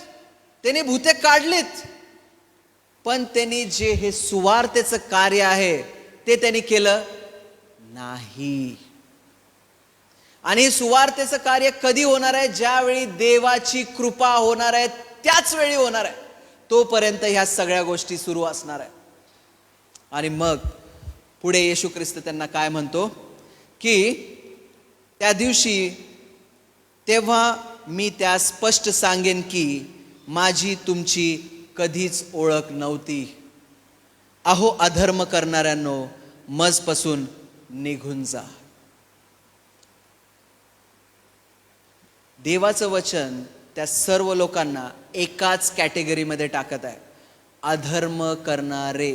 त्यांनी भूते काढलीत, पण त्यांनी जे हे सुवार्तेचं कार्य आहे ते त्यांनी केलं नाही. आणि सुवार्तेचं कार्य कधी होणार आहे? ज्यावेळी देवाची कृपा होणार आहे त्याच वेळी होणार आहे. तोपर्यंत ह्या सगळ्या गोष्टी सुरू असणार आहे. आणि मग पुढे येशू ख्रिस्त त्यांना काय म्हणतो की त्या दिवशी तेव्हा मी त्यास स्पष्ट सांगेन की माझी तुमची कधीच ओळख नव्हती. अहो अधर्म करणाऱ्यांनो, मजपासून निघून जा. देवाचं वचन त्या सर्व लोकांना एकाच कॅटेगरीमध्ये टाकत आहे, अधर्म करणारे.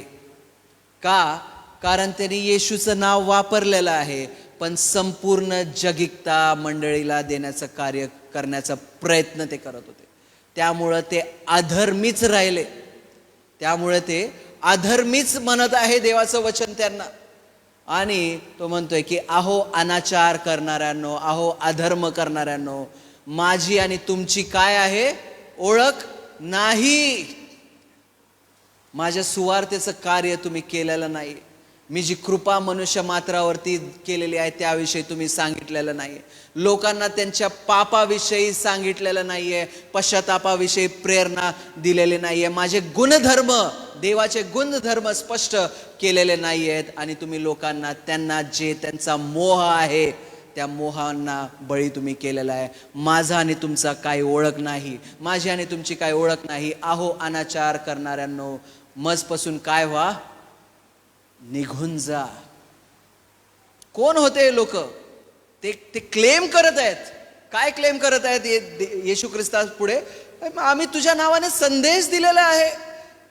का? कारण त्यांनी येशूचं नाव वापरलेलं आहे, पण संपूर्ण जगिकता मंडळीला देण्याचं कार्य करण्याचा प्रयत्न ते करत होते. त्यामुळं ते अधर्मीच राहिले. त्यामुळे ते अधर्मीच म्हणत आहे देवाचं वचन त्यांना. आणि तो म्हणतोय की अहो अनाचार करणाऱ्यांनो, अहो अधर्म करणाऱ्यांनो, माझी आणि तुमची काय आहे? ओळख नाही. माझ्या सुवार्तेचं कार्य तुम्ही केलेलं नाही. मी जी कृपा मनुष्य मात्रावरती केलेली आहे त्याविषयी तुम्ही सांगितलेलं नाही. लोकांना त्यांच्या पापाविषयी सांगितलेलं नाहीये, पश्चातापाविषयी प्रेरणा दिलेली नाहीये. माझे गुणधर्म, देवाचे गुणधर्म स्पष्ट केलेले नाही आहेत. आणि तुम्ही लोकांना त्यांना जे त्यांचा मोह आहे त्या मोहांना बळी तुम्ही केलेला आहे. माझा आणि तुमचा काही ओळख नाही, माझी आणि तुमची काही ओळख नाही. अहो अनाचार करणाऱ्यांनो, मजपासून काय व्हा? निघून जा. कोण होते लोक? ते क्लेम करत आहेत. काय क्लेम करत आहेत येशू ख्रिस्ता पुढे? आम्ही तुझ्या नावाने संदेश दिलेला आहे,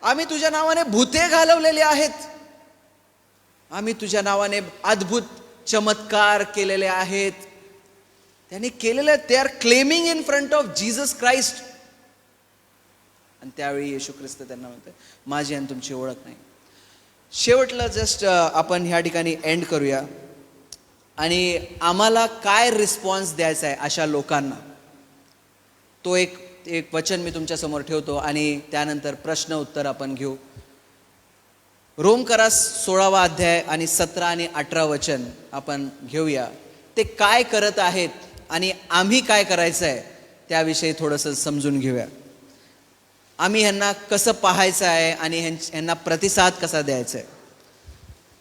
आम्ही तुझ्या नावाने भूते घालवलेली आहेत, आम्ही तुझ्या नावाने अद्भुत चमत्कार केलेले आहेत. त्यांनी केलेले, they are claiming in front of Jesus Christ. आणि त्यावेळी येशू ख्रिस्त त्यांना म्हणते, माझी आणि तुमची ओळख नाही. शेवटला जस्ट आपण ह्या ठिकाणी एंड करूया. आणि आम्हाला काय रिस्पॉन्स द्यायचा आहे अशा लोकांना, तो एक वचन मी तुमच्या समोर ठेवतो आणि त्यानंतर प्रश्न उत्तर आपण घेऊ. रोमकरास 16वा अध्याय आणि 17 आणि 18 वचन आपण घेऊया. ते काय करत आहेत आणि आम्ही काय करायचं आहे त्याविषयी थोडंसं समजून घेऊया. आम्ही ह्यांना कसं पाहायचं आहे आणि ह्यांना प्रतिसाद कसा द्यायचा आहे.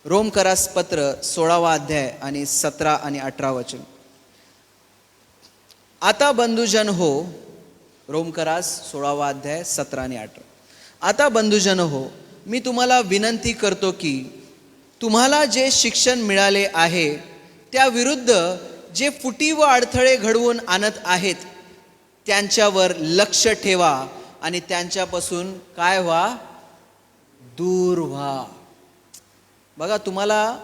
रोमकरास पत्र 16वा अध्याय आणि 17 आणि 18 वचन. आता बंधुजन हो, रोमकरास 16वा अध्याय 17 आणि 18. आता बंधुजन हो, मी तुम्हाला विनंती करतो की तुम्हाला जे शिक्षण मिळाले आहे त्या विरुद्ध जे फुटी व अडथळे घडवून आणत आहेत त्यांच्यावर लक्ष ठेवा आणि त्यांच्यापासून काय व्हा? दूर व्हा. बघा, तुम्हाला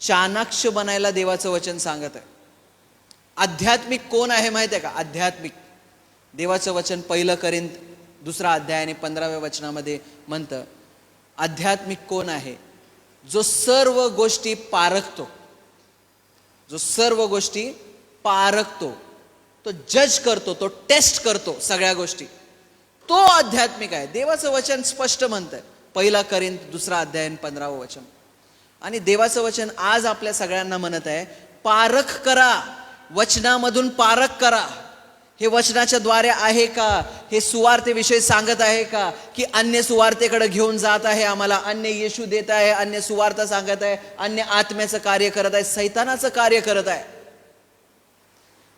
चाणाक्ष बनायला देवाचं वचन सांगत आहे. आध्यात्मिक कोण आहे माहिती आहे का? आध्यात्मिक देवाचं वचन 1 कोरिंथ 2 अध्याय आणि 15व्या वचनामध्ये म्हणतं, आध्यात्मिक कोण आहे? जो सर्व गोष्टी पारखतो, जो सर्व गोष्टी पारखतो, तो जज करतो, तो टेस्ट करतो सगळ्या गोष्टी, तो आध्यात्मिक आहे. देवाचं वचन स्पष्ट म्हणतंय 1 कोरिंथ 2 अध्याय 15वं वचन. आणि देवाचं वचन आज आपल्या सगळ्यांना म्हणत आहे, पारख करा, वचनामधून पारख करा. हे वचनाच्या द्वारे आहे का? हे सुवार्तेविषयी सांगत आहे का? की अन्य सुवार्तेकडे घेऊन जात आहे आम्हाला, अन्य येशू देत आहे, अन्य सुवार्ता सांगत आहे, अन्य आत्म्याचं कार्य करत आहे, सैतानाचं कार्य करत आहे.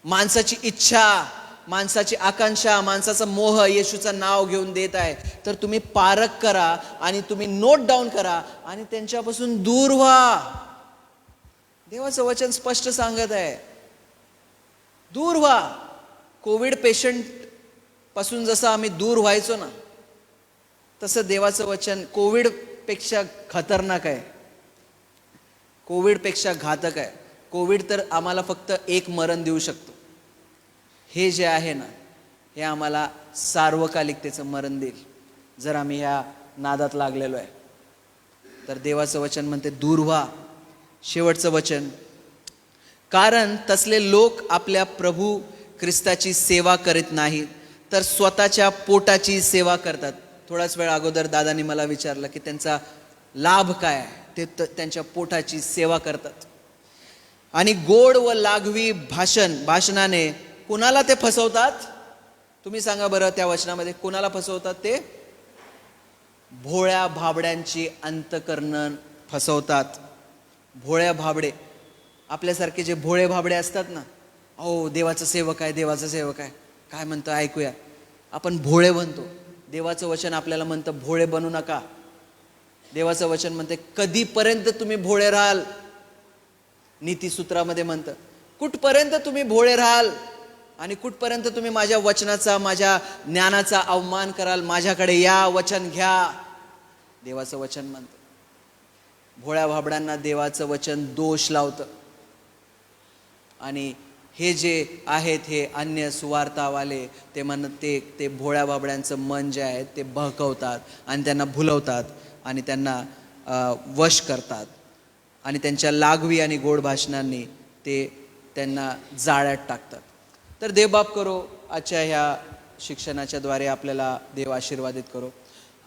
माणसाची इच्छा, माणसाची आकांक्षा, माणसाचा मोह येशूचं नाव घेऊन देत आहे. तर तुम्ही पारख करा आणि तुम्ही नोट डाऊन करा आणि त्यांच्यापासून दूर व्हा. देवाचं वचन स्पष्ट सांगत आहे, दूर व्हा. कोविड पेशंट पासून जसं आम्ही दूर व्हायचो ना, तसं देवाचं वचन कोविड पेक्षा खतरनाक आहे, कोविड पेक्षा घातक आहे. कोविड तर आम्हाला फक्त एक मरण देऊ शकतो. हे जे आहे ना, हे आम्हाला सार्वकालिकतेचं मरण देईल जर आम्ही ह्या नादात लागलेलो आहे. तर देवाचं वचन म्हणते दूर व्हा. शेवटचं वचन, कारण तसले लोक आपल्या प्रभू ख्रिस्ताची सेवा करीत नाहीत, तर स्वतःच्या पोटाची सेवा करतात. थोडाच वेळ अगोदर दादांनी मला विचारलं की त्यांचा लाभ काय आहे. ते त्यांच्या पोटाची सेवा करतात. आणि गोड व लाघवी भाषणाने कुणाला ते फसवतात? तुम्ही सांगा बरं, त्या वचनामध्ये कुणाला फसवतात ते? भोळ्या भाबड्यांची अंतकरणं फसवतात. भोळ्या भाबडे, आपल्यासारखे जे भोळे भाबडे असतात ना, अहो देवाचं सेवक आहे, देवाचं सेवक आहे, काय म्हणतं ऐकूया. आपण भोळे बनतो. देवाचं वचन आपल्याला म्हणतं भोळे बनू नका. देवाचं वचन म्हणते कधीपर्यंत तुम्ही भोळे राहाल. नीतिसूत्रामध्ये म्हणतं कुठपर्यंत तुम्ही भोळे राहाल आणि कुठपर्यंत तुम्ही माझ्या वचनाचा, माझ्या ज्ञानाचा अवमान कराल. माझ्याकडे या, वचन घ्या. देवाचं वचन म्हणतं. भोळ्या भाबड्यांना देवाचं वचन दोष लावतं आणि हे जे आहेत हे अन्य सुवार्तावाले ते म्हणत ते भोळ्या बाबड्यांचं मन जे आहे ते बहकवतात आणि त्यांना भुलवतात आणि त्यांना वश करतात आणि त्यांच्या लागवी आणि गोड भाषणांनी ते त्यांना जाळ्यात टाकतात. तर देवबाप करो, आजच्या ह्या शिक्षणाच्या द्वारे आपल्याला देव आशीर्वादित करो.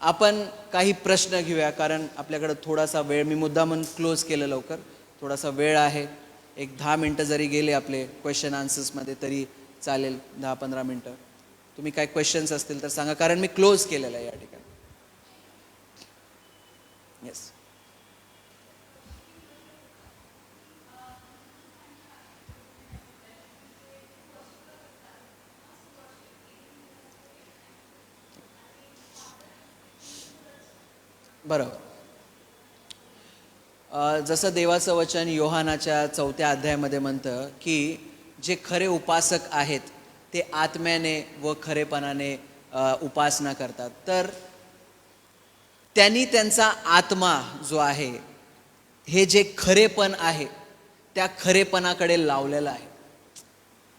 आपण काही प्रश्न घेऊया, कारण आपल्याकडं थोडासा वेळ, मी मुद्दामून क्लोज केलं लवकर, थोडासा वेळ आहे. एक 10 मिनटं जरी गेले आपले क्वेश्चन आन्सर्समध्ये तरी चालेल. 10-15 मिनटं. तुम्ही काय क्वेश्चन्स असतील तर सांगा, कारण मी क्लोज केलेलं आहे या ठिकाणी. येस. बरोबर. जसं देवाचं वचन योहानाच्या 4थ्या अध्यायामध्ये म्हणतं की जे खरे उपासक आहेत ते आत्म्याने व खरेपणाने उपासना करतात. तर त्यांनी त्यांचा आत्मा जो आहे, हे जे खरेपण आहे त्या खरेपणाकडे लावलेला आहे.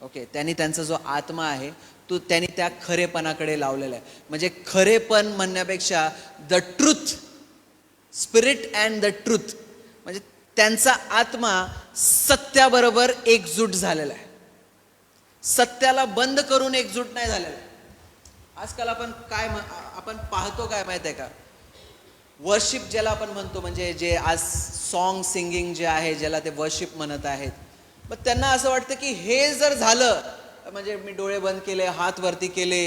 ओके, त्यांनी त्यांचा जो आत्मा आहे तो त्यांनी त्या खरेपणाकडे लावलेला आहे. म्हणजे खरेपण म्हणण्यापेक्षा the truth, spirit and the truth, म्हणजे त्यांचा आत्मा सत्याबरोबर एकजूट झालेला आहे. सत्याला बंद करून एकजूट नाही झालेला आहे. आजकाल आपण पाहतो काय माहिती आहे का, वर्शिप ज्याला आपण म्हणतो, म्हणजे जे आज सॉन्ग सिंगिंग जे आहे ज्याला ते वर्शिप म्हणत आहेत, मग त्यांना असं वाटतं की हे जर झालं म्हणजे मी डोळे बंद केले, हात वरती केले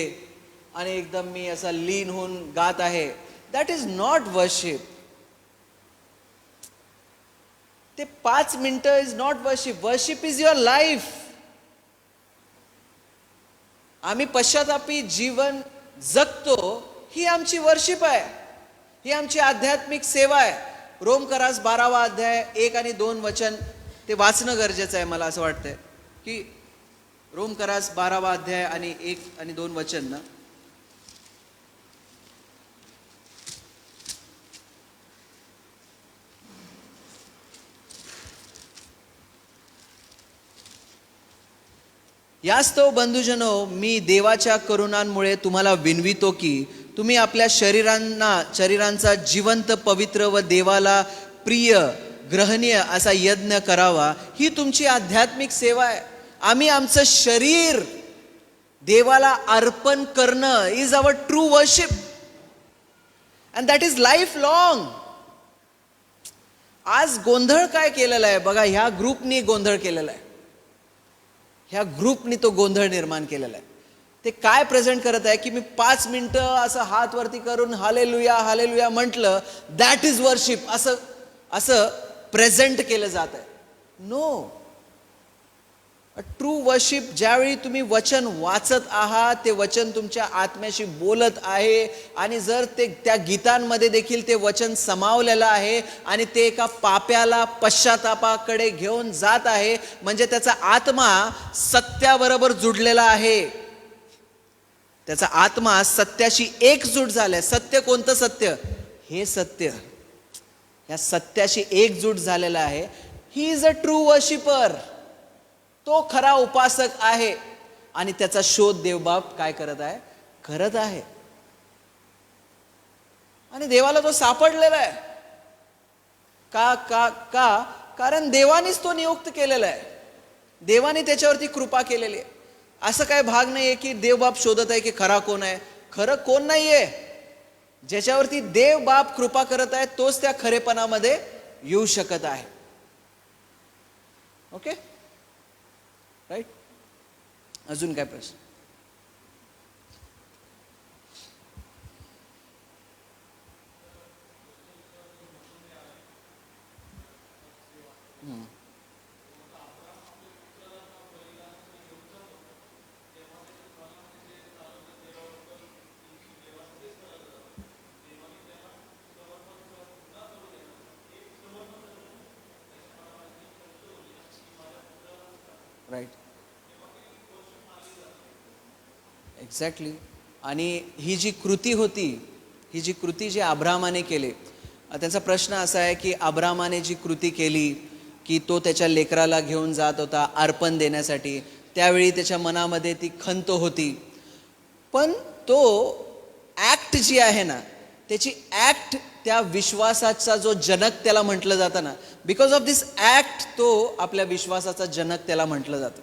आणि एकदम मी असा लीन होऊन गात आहे, दॅट इज नॉट वर्शिप. ते 5 मिनिटं is not worship. Worship is your life. आम्ही पश्चातापी जीवन जगतो, ही आमची वर्शिप आहे, ही आमची आध्यात्मिक सेवा आहे. रोमकरास 12वा अध्याय 1 आणि 2 वचन ते वाचणं गरजेचं आहे. मला असं वाटतंय की रोमकरास 12वा अध्याय आणि 1 आणि 2 वचन ना, यास्तव बंधुजनो, मी देवाच्या करुणांमुळे तुम्हाला विनवितो की तुम्ही आपल्या शरीरांचा जिवंत, पवित्र व देवाला प्रिय, ग्रहणीय असा यज्ञ करावा. ही तुमची आध्यात्मिक सेवा आहे. आम्ही आमचं शरीर देवाला अर्पण करणं is our true worship and that is life long. आज गोंधळ काय केलेला आहे बघा, ह्या ग्रुपनी गोंधळ केलेला आहे. ह्या ग्रुपनी तो गोंधळ निर्माण केलेला आहे. ते काय प्रेझेंट करत आहे की मी 5 मिनिटं असं हात वरती करून हालेलुया हालेलुया म्हटलं, दॅट इज वर्शिप, असं प्रेझेंट केलं जात आहे. नो, अ ट्रू वर्शिप, ज्यावेळी तुम्ही वचन वाचत आहात, ते वचन तुमच्या आत्म्याशी बोलत आहे आणि जर ते त्या गीतांमध्ये देखील ते वचन समावलेलं आहे आणि ते एका पाप्याला पश्चातापाकडे घेऊन जात आहे, म्हणजे त्याचा आत्मा सत्याबरोबर जुडलेला आहे. त्याचा आत्मा सत्याशी एकजूट झालाय. सत्य कोणतं सत्य? हे सत्य या सत्याशी एकजूट झालेला आहे. He is a true worshipper. तो खरा उपासक आहे आणि त्याचा शोध देवबाप काय करत आहे? करत आहे. आणि देवाला तो सापडलेला आहे. का? कारण देवानीच तो नियुक्त केलेला आहे. देवाने त्याच्यावरती कृपा केलेली आहे. असं काय भाग नाहीये की देवबाप शोधत आहे की खरा कोण आहे. खरं कोण नाहीये. ज्याच्यावरती देवबाप कृपा करत आहे तोच त्या खरेपणामध्ये येऊ शकत आहे. Okay, right. अजून काय प्रश्न? Right, exactly. आणि ही जी कृती होती, ही जी कृती जी अब्रामाने केली, त्यांचा प्रश्न असा आहे की अब्रामाने जी कृती केली की तो त्याच्या लेकराला घेऊन जात होता अर्पण देण्यासाठी, त्यावेळी त्याच्या मनामध्ये ती खंत होती. पण तो ॲक्ट जी आहे ना, त्याची ॲक्ट, त्या विश्वासाचा जो जनक त्याला म्हटलं जातं ना, बिकॉज ऑफ दिस ॲक्ट तो आपल्या विश्वासाचा जनक त्याला म्हटलं जातं.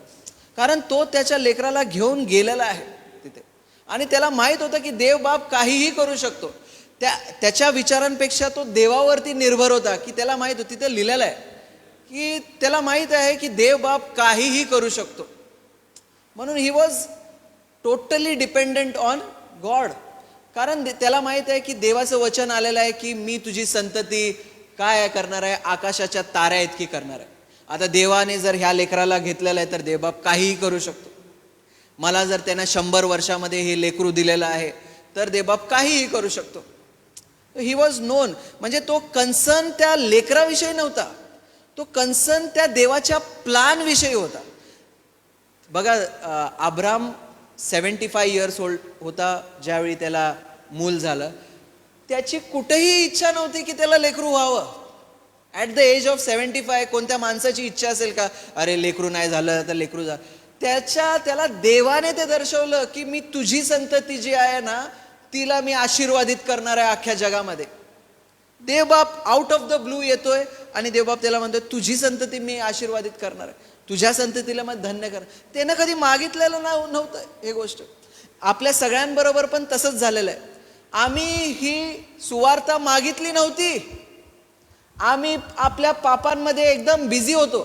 कारण तो त्याच्या लेकराला घेऊन गेलेला आहे तिथे, आणि त्याला माहीत होतं की देव बाप काहीही करू शकतो. त्याच्या विचारांपेक्षा तो देवावरती निर्भर होता, की त्याला माहीत होतं, तिथे लिहिलेलं आहे की त्याला माहीत आहे की देव बाप काहीही करू शकतो. म्हणून he was totally dependent on God. कारण त्याला माहीत आहे की देवाचं वचन आलेलं आहे की मी तुझी संतती काय करणार आहे, आकाशाच्या ताऱ्या इतकी करणार आहे. आता देवाने जर ह्या लेकराला घेतलेलं आहे तर देवबाप काहीही करू शकतो. मला जर त्यांना 100 वर्षामध्ये हे लेकरू दिलेलं आहे तर देवबाप काहीही करू शकतो. He was non. म्हणजे तो कन्सर्न त्या लेकराविषयी नव्हता, तो कन्सर्न त्या देवाच्या प्लॅन विषयी होता. बघा, अब्राम 75 इयर्स ओल्ड होता ज्यावेळी त्याला मूल झालं. त्याची कुठेही इच्छा नव्हती की त्याला लेकरू व्हावं. ॲट द एज ऑफ 75 कोणत्या माणसाची इच्छा असेल का, अरे लेकरू नाही झालं तर लेकरू झालं. त्याला देवाने ते दर्शवलं की मी तुझी संतती जी आहे ना, तिला मी आशीर्वादित करणार आहे अख्ख्या जगामध्ये. देवबाप आउट ऑफ द ब्लू येतोय आणि देवबाप त्याला म्हणतोय तुझी संतती मी आशीर्वादित करणार आहे, तुझ्या संततीला मग धन्य कर. त्यानं कधी मागितलेलं नव्हतं हे गोष्ट. आपल्या सगळ्यांबरोबर पण तसंच झालेलं आहे. आम्ही ही सुवार्ता मागितली नव्हती, आम्ही आपल्या पापांमध्ये एकदम बिझी होतो.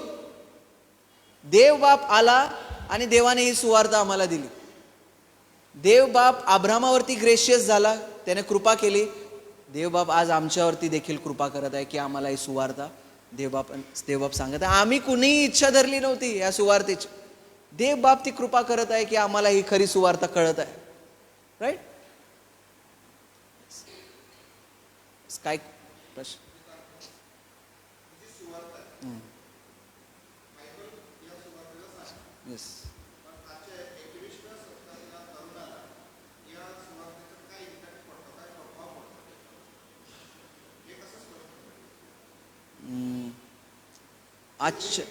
देव बाप आला आणि देवाने ही सुवार्ता आम्हाला दिली. देव बाप अब्रामावरती ग्रेशियस झाला, त्याने कृपा केली. देव बाप आज आमच्यावरती देखील कृपा करत आहे की आम्हाला ही सुवार्ता देवबाप सांगत आहे. आम्ही कुणीही इच्छा धरली नव्हती या सुवार्तेची, देव बाप ती कृपा करत आहे की आम्हाला ही खरी सुवार्ता कळत आहे. राईट. काय प्रश्न? येस. अच्छा,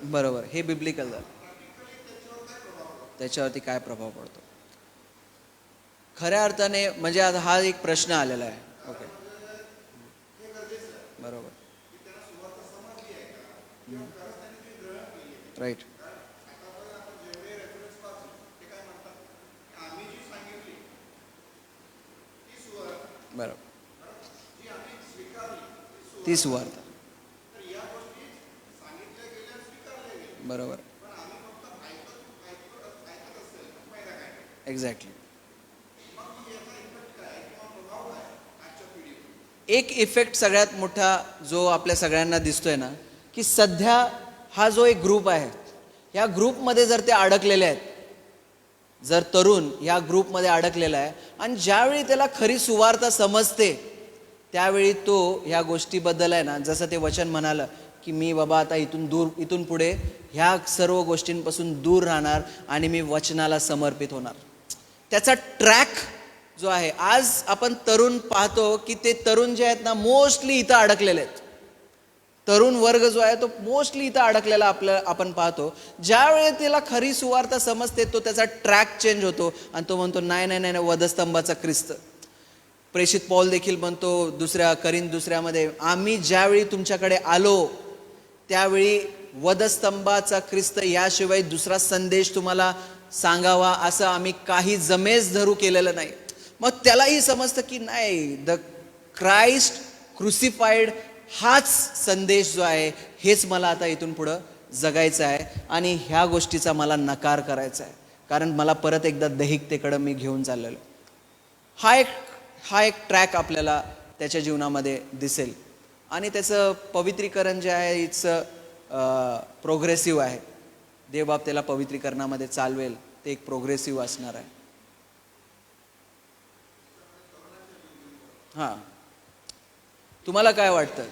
बरोबर. हे बिब्लिकल झालं. त्याच्यावरती काय प्रभाव पडतो खऱ्या अर्थाने, म्हणजे आता हा एक प्रश्न आलेला आहे. ओके, बरोबर. राईट. बरोबर, ती सुवार्ता. बरोबर, एक्झॅक्टली. एक इफेक्ट सगळ्यात मोठा जो आपल्या सगळ्यांना दिसतोय ना, की सध्या हा जो एक ग्रुप आहे, या ग्रुपमध्ये जर ते अडकलेले आहेत, जर तरुण या ग्रुपमध्ये अडकलेला आहे आणि ज्यावेळी त्याला खरी सुवार्ता समजते त्यावेळी तो ह्या गोष्टीबद्दल आहे ना, जसं ते वचन म्हणालं की मी बाबा आता इथून पुढे ह्या सर्व गोष्टींपासून दूर राहणार आणि मी वचनाला समर्पित होणार. त्याचा ट्रॅक जो आहे, आज आपण तरुण पाहतो की ते तरुण जे आहेत ना, मोस्टली इथं अडकलेले आहेत. तरुण वर्ग जो आहे तो मोस्टली इथं अडकलेला आपण पाहतो. ज्यावेळी त्याला खरी सुवार्ता समजते तो त्याचा ट्रॅक चेंज होतो आणि तो म्हणतो नाही नाही नाही, वधस्तंभाचा ख्रिस्त. प्रेषित पौल देखील म्हणतो दुसऱ्यामध्ये, आम्ही ज्यावेळी तुमच्याकडे आलो त्यावेळी वधस्तंभाचा ख्रिस्त याशिवाय दुसरा संदेश तुम्हाला सांगावा असं आम्ही काही जमेस धरू केलेलं नाही. मग त्यालाही समजतं की नाही, द क्राइस्ट क्रुसिफाईड हाच संदेश जो आहे, हेच मला आता इथून पुढं जगायचं आहे आणि ह्या गोष्टीचा मला नकार करायचा आहे, कारण मला परत एकदा दैहिकतेकडं मी घेऊन चाललेलो. हा एक ट्रॅक आपल्याला त्याच्या जीवनामध्ये दिसेल आणि त्याचं पवित्रीकरण जे आहे इट्स प्रोग्रेसिव्ह आहे. देवबाप त्याला पवित्रीकरणामध्ये चालवेल, ते एक प्रोग्रेसिव्ह असणार आहे. हां, तुम्हाला काय वाटतं?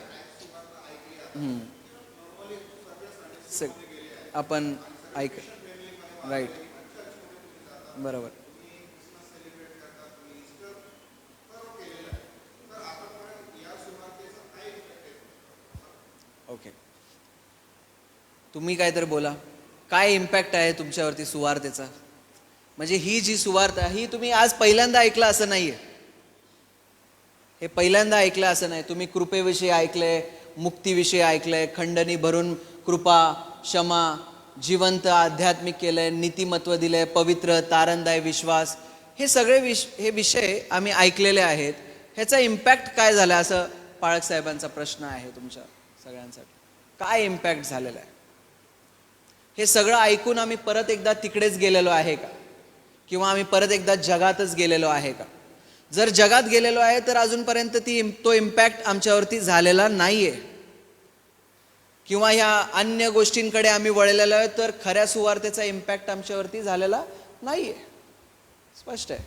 आपण ऐक राईट, बरोबर. ओके, तुम्ही काहीतरी बोला. काय इम्पॅक्ट आहे तुमच्यावरती सुवार्तेचा? म्हणजे ही जी सुवार्ता ही तुम्ही आज पहिल्यांदा ऐकलं असं नाहीये. हे पहिल्यांदा ऐकलं असं नाही. तुम्ही कृपेविषयी ऐकलंय, मुक्तीविषयी ऐकलंय, खंडणी भरून कृपा, क्षमा, जिवंत आध्यात्मिक केलंय, नीतिमत्व दिलंय, पवित्र, तारणदाय विश्वास, हे सगळे हे विषय आम्ही ऐकलेले आहेत. ह्याचा इम्पॅक्ट काय झाला असं पाळक साहेबांचा प्रश्न आहे तुमच्या सगळ्यांसाठी. काय इम्पॅक्ट झालेला आहे? हे सगळं ऐकून आम्ही परत एकदा तिकडेच गेलेलो आहे का? किंवा आम्ही परत एकदा जगातच गेलेलो आहे का? जर जगात गेलेलो आहे तर अजूनपर्यंत तो इम्पॅक्ट आमच्यावरती झालेला नाहीये. किंवा ह्या अन्य गोष्टींकडे आम्ही वळलेलो आहे तर खऱ्या सुवार्तेचा इम्पॅक्ट आमच्यावरती झालेला नाहीये. स्पष्ट आहे.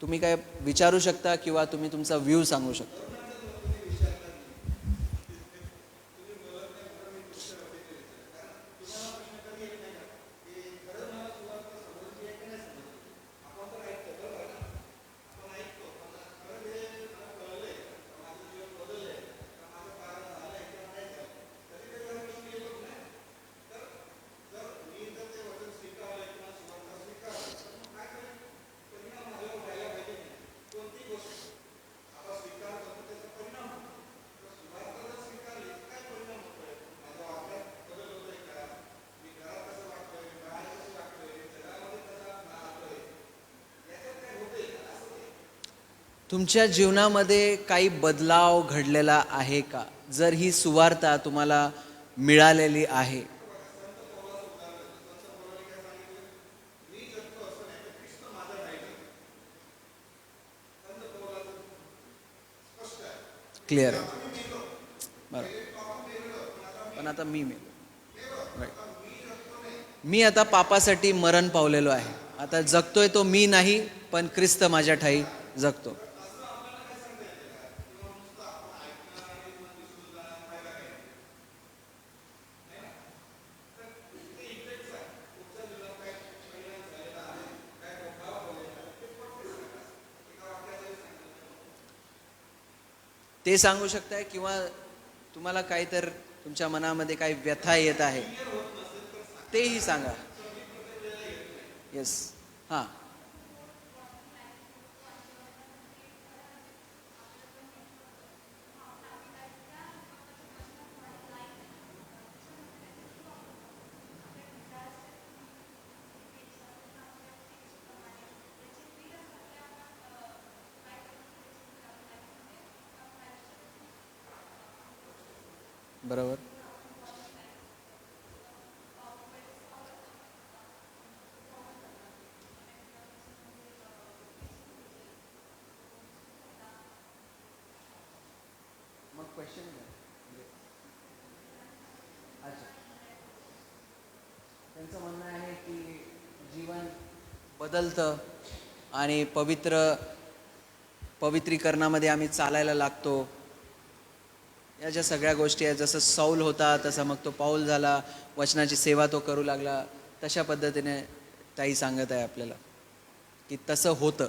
तुम्ही काय विचारू शकता किंवा तुम्ही तुमचा व्ह्यू सांगू शकता. तुमच्या जीवनामध्ये काही बदलाव घडलेला आहे का? जर ही सुवार्ता तुम्हाला मिळालेली आहे. क्लिअर आहे. बरं, पण आता मी आता पापासाठी मरण पावलेलो आहे. आता जगतोय तो मी नाही, पण ख्रिस्त माझ्या ठाई जगतो. ते सांगू शकताय किंवा तुम्हाला काही तर तुमच्या मनामध्ये काही व्यथा येत आहे तेही सांगा. येस, हां. बरोबर. मग क्वेश्चन अच्छा, त्यांचं म्हणणं आहे की जीवन बदलतं आणि पवित्रीकरणामध्ये आम्ही चालायला लागतो. या ज्या सगळ्या गोष्टी आहेत, जसं सौल होता तसा मग तो पाऊल झाला, वचनाची सेवा तो करू लागला, तशा पद्धतीने ताई सांगत आहे आपल्याला की तसं होतं.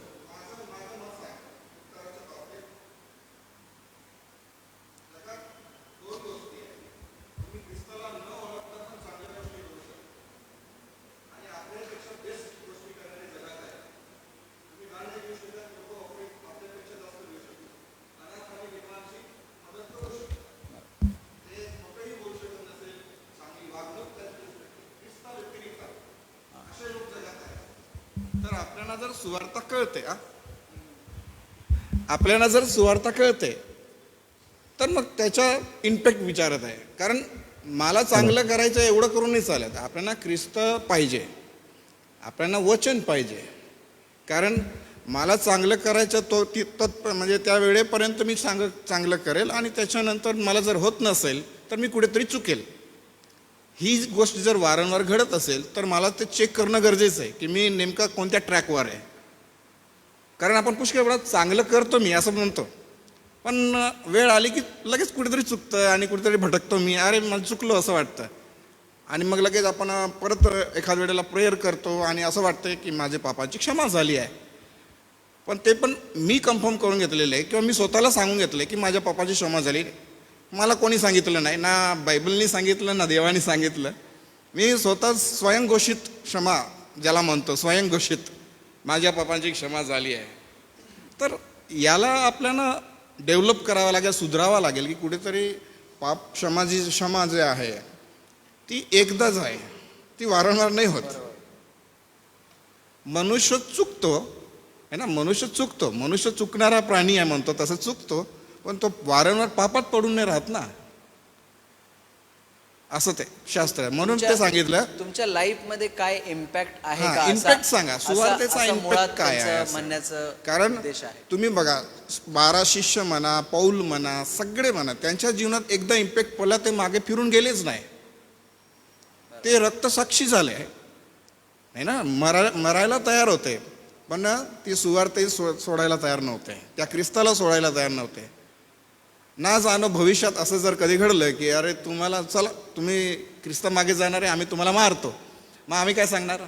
तर आपल्याला जर सुवार्ता कळते तर मग त्याचा इम्पॅक्ट विचारत आहे. कारण मला चांगलं करायचं एवढं करून नाही चालत. आपल्याला ख्रिस्त पाहिजे, आपल्याला वचन पाहिजे. कारण मला चांगलं करायचं म्हणजे त्या वेळेपर्यंत मी चांगलं करेल आणि त्याच्यानंतर मला जर होत नसेल तर मी कुठेतरी चुकेल. ही गोष्ट जर वारंवार घडत असेल तर मला ते चेक करणं गरजेचं आहे की मी नेमका कोणत्या ट्रॅकवर आहे. कारण आपण पुष्कळ वेळा चांगलं करतो मी असं म्हणतो, पण वेळ आली की लगेच कुठेतरी चुकतं आणि कुठेतरी भटकतो मी, अरे मला चुकलो असं वाटतं. आणि मग लगेच आपण परत एखाद वेळेला प्रेयर करतो आणि असं वाटतं की माझे पापाची क्षमा झाली आहे. पण ते पण मी कन्फर्म करून घेतलेलं आहे किंवा मी स्वतःला सांगून घेतलं आहे की माझ्या पापाची क्षमा झाली. मला कोणी सांगितलं नाही, ना बायबलनी सांगितलं ना देवानी सांगितलं. मी स्वतः स्वयंघोषित क्षमा ज्याला म्हणतो, स्वयंघोषित माझ्या पापांची क्षमा झाली आहे. तर याला आपल्याला डेव्हलप करावं लागेल, सुधारावं लागेल की कुठेतरी पाप क्षमा जे आहे ती एकदाच आहे, ती वारंवार नाही होत. मनुष्य चुकतो आहे ना, मनुष्य चुकणारा प्राणी आहे म्हणतो, तसं चुकतो, पण तो वारंवार पापात पडून नाही राहत ना, असं ते शास्त्र आहे. म्हणून ते सांगितलं. तुमच्या लाईफ मध्ये काय इम्पॅक्ट आहे हा, का इम्पॅक्ट सांगा, सुवार्तेचा इम्पॅक्ट काय आहे असं. म्हणण्याचं कारण उद्देश आहे. तुम्ही बघा, 12 शिष्य म्हणा, पौल म्हणा, सगळे म्हणा, त्यांच्या जीवनात एकदा इम्पॅक्ट पडला ते मागे फिरून गेलेच नाही. ते रक्तसाक्षी झाले नाही ना, मरायला तयार होते, पण ती सुवार्ते सोडायला तयार नव्हते, त्या ख्रिस्ताला सोडायला तयार नव्हते. ना जाणं भविष्यात असं जर कधी घडलं की अरे तुम्हाला चला तुम्ही ख्रिस्ता मागे जाणार आहे, आम्ही तुम्हाला मारतो, मग आम्ही काय सांगणार?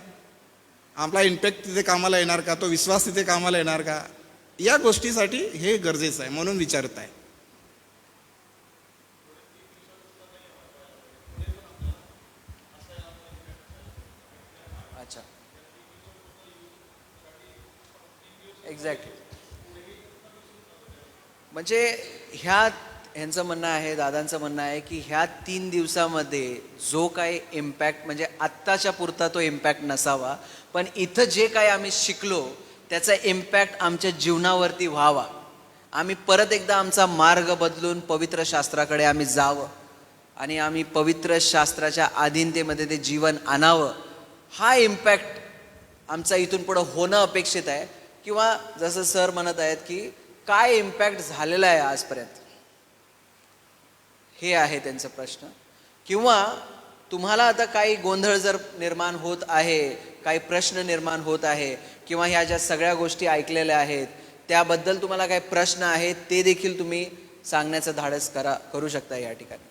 आपला इम्पॅक्ट तिथे कामाला येणार का? तो विश्वास तिथे कामाला येणार का? या गोष्टीसाठी हे गरजेचं आहे, म्हणून विचारत आहे. अच्छा, एक्झॅक्टली. म्हणजे ह्यांचं म्हणणं आहे, दादांचं म्हणणं आहे की ह्या 3 दिवसामध्ये जो काही इम्पॅक्ट, म्हणजे आत्ताच्या पुरता तो इम्पॅक्ट नसावा, पण इथं जे काही आम्ही शिकलो त्याचा इम्पॅक्ट आमच्या जीवनावरती व्हावा. आम्ही परत एकदा आमचा मार्ग बदलून पवित्र शास्त्राकडे आम्ही जावं आणि आम्ही पवित्र शास्त्राच्या अधीनतेमध्ये ते जीवन आणावं. हा इम्पॅक्ट आमचा इथून पुढं होणं अपेक्षित आहे. किंवा जसं सर म्हणत आहेत की काय इम्पॅक्ट झालेला आहे आजपर्यंत, हे आहे त्यांचा प्रश्न. किंवा तुम्हाला आता काही गोंधळ जर निर्माण होत आहे, काही प्रश्न निर्माण होत आहे, किंवा ह्या ज्या सगळ्या गोष्टी ऐकलेल्या आहेत त्याबद्दल तुम्हाला काही प्रश्न आहेत, ते देखील तुम्ही सांगण्याचं धाडस करू शकता या ठिकाणी.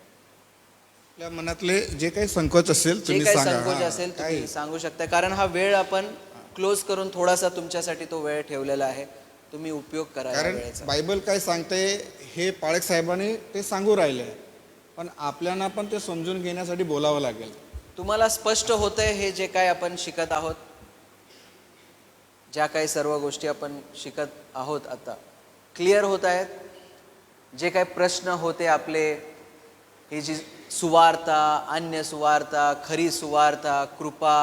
आपल्या मनातले जे काही संकोच असेल जे तुम्ही काही सांगा. संकोच असेल तुम्ही सांगू शकता, कारण हा वेळ आपण क्लोज करून थोडासा तुमच्यासाठी तो वेळ ठेवलेला आहे, तुम्ही उपयोग करा या कारण वेळेचा. बायबल काय सांगते हे पाळक साहेबांनी ते सांगू राहिले, पण आपल्याला पण ते समजून घेण्यासाठी बोलावं लागेल. तुम्हाला स्पष्ट होतंय हे जे काय आपण शिकत आहोत, ज्या काही सर्व गोष्टी आपण शिकत आहोत आता क्लिअर होत आहेत? जे काही प्रश्न होते आपले, ही जी सुवार्ता, अन्य सुवार्ता, खरी सुवार्ता, कृपा,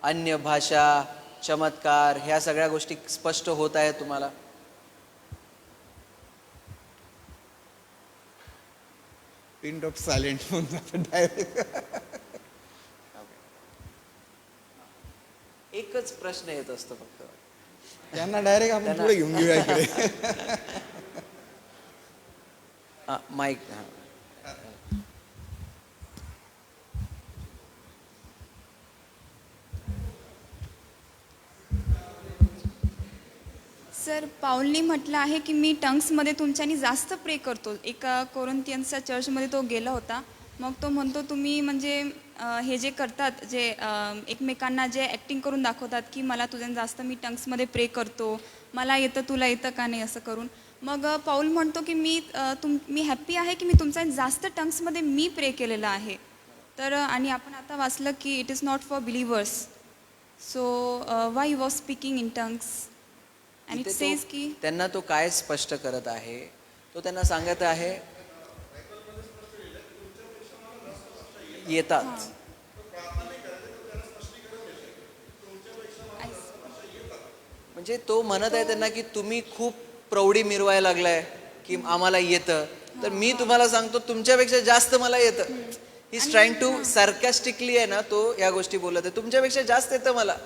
अन्य भाषा, चमत्कार, ह्या सगळ्या गोष्टी स्पष्ट होत आहेत तुम्हाला? पिन ड्रॉप सायलेंट होऊन डायरेक्ट. एकच प्रश्न येत असतो फक्त, त्यांना डायरेक्ट आपण पुढे घेऊन घेऊया इकडे. माईक. सर, पाऊलनी म्हटलं आहे की मी टंग्समध्ये तुमच्यानी जास्त प्रे करतो. एका कोरिंथियन्सच्या चर्चमध्ये तो गेला होता, मग तो म्हणतो तुम्ही म्हणजे हे जे करतात, जे एकमेकांना जे ॲक्टिंग करून दाखवतात की मला तुझ्या जास्त मी टंग्समध्ये प्रे करतो, मला येतं तुला येतं का नाही असं करून. मग पाऊल म्हणतो की मी हॅप्पी आहे की मी तुमचा जास्त टंग्समध्ये मी प्रे केलेलं आहे. तर आणि आपण आता वाचलं की it is not for Believers, so Y you was speaking in tongues. आणि इट सेज की त्यांना तो काय स्पष्ट करत आहे, तो त्यांना सांगत आहे येतात. म्हणजे तो म्हणत आहे त्यांना की तुम्ही खूप प्रौढी मिरवायला लागलाय की आम्हाला येतं, तर मी तुम्हाला सांगतो तुमच्यापेक्षा जास्त मला येतं. ही इज ट्राईंग टू सार्कॅस्टिकली आहे ना, तो या गोष्टी बोलत आहे, तुमच्यापेक्षा जास्त येतं मला.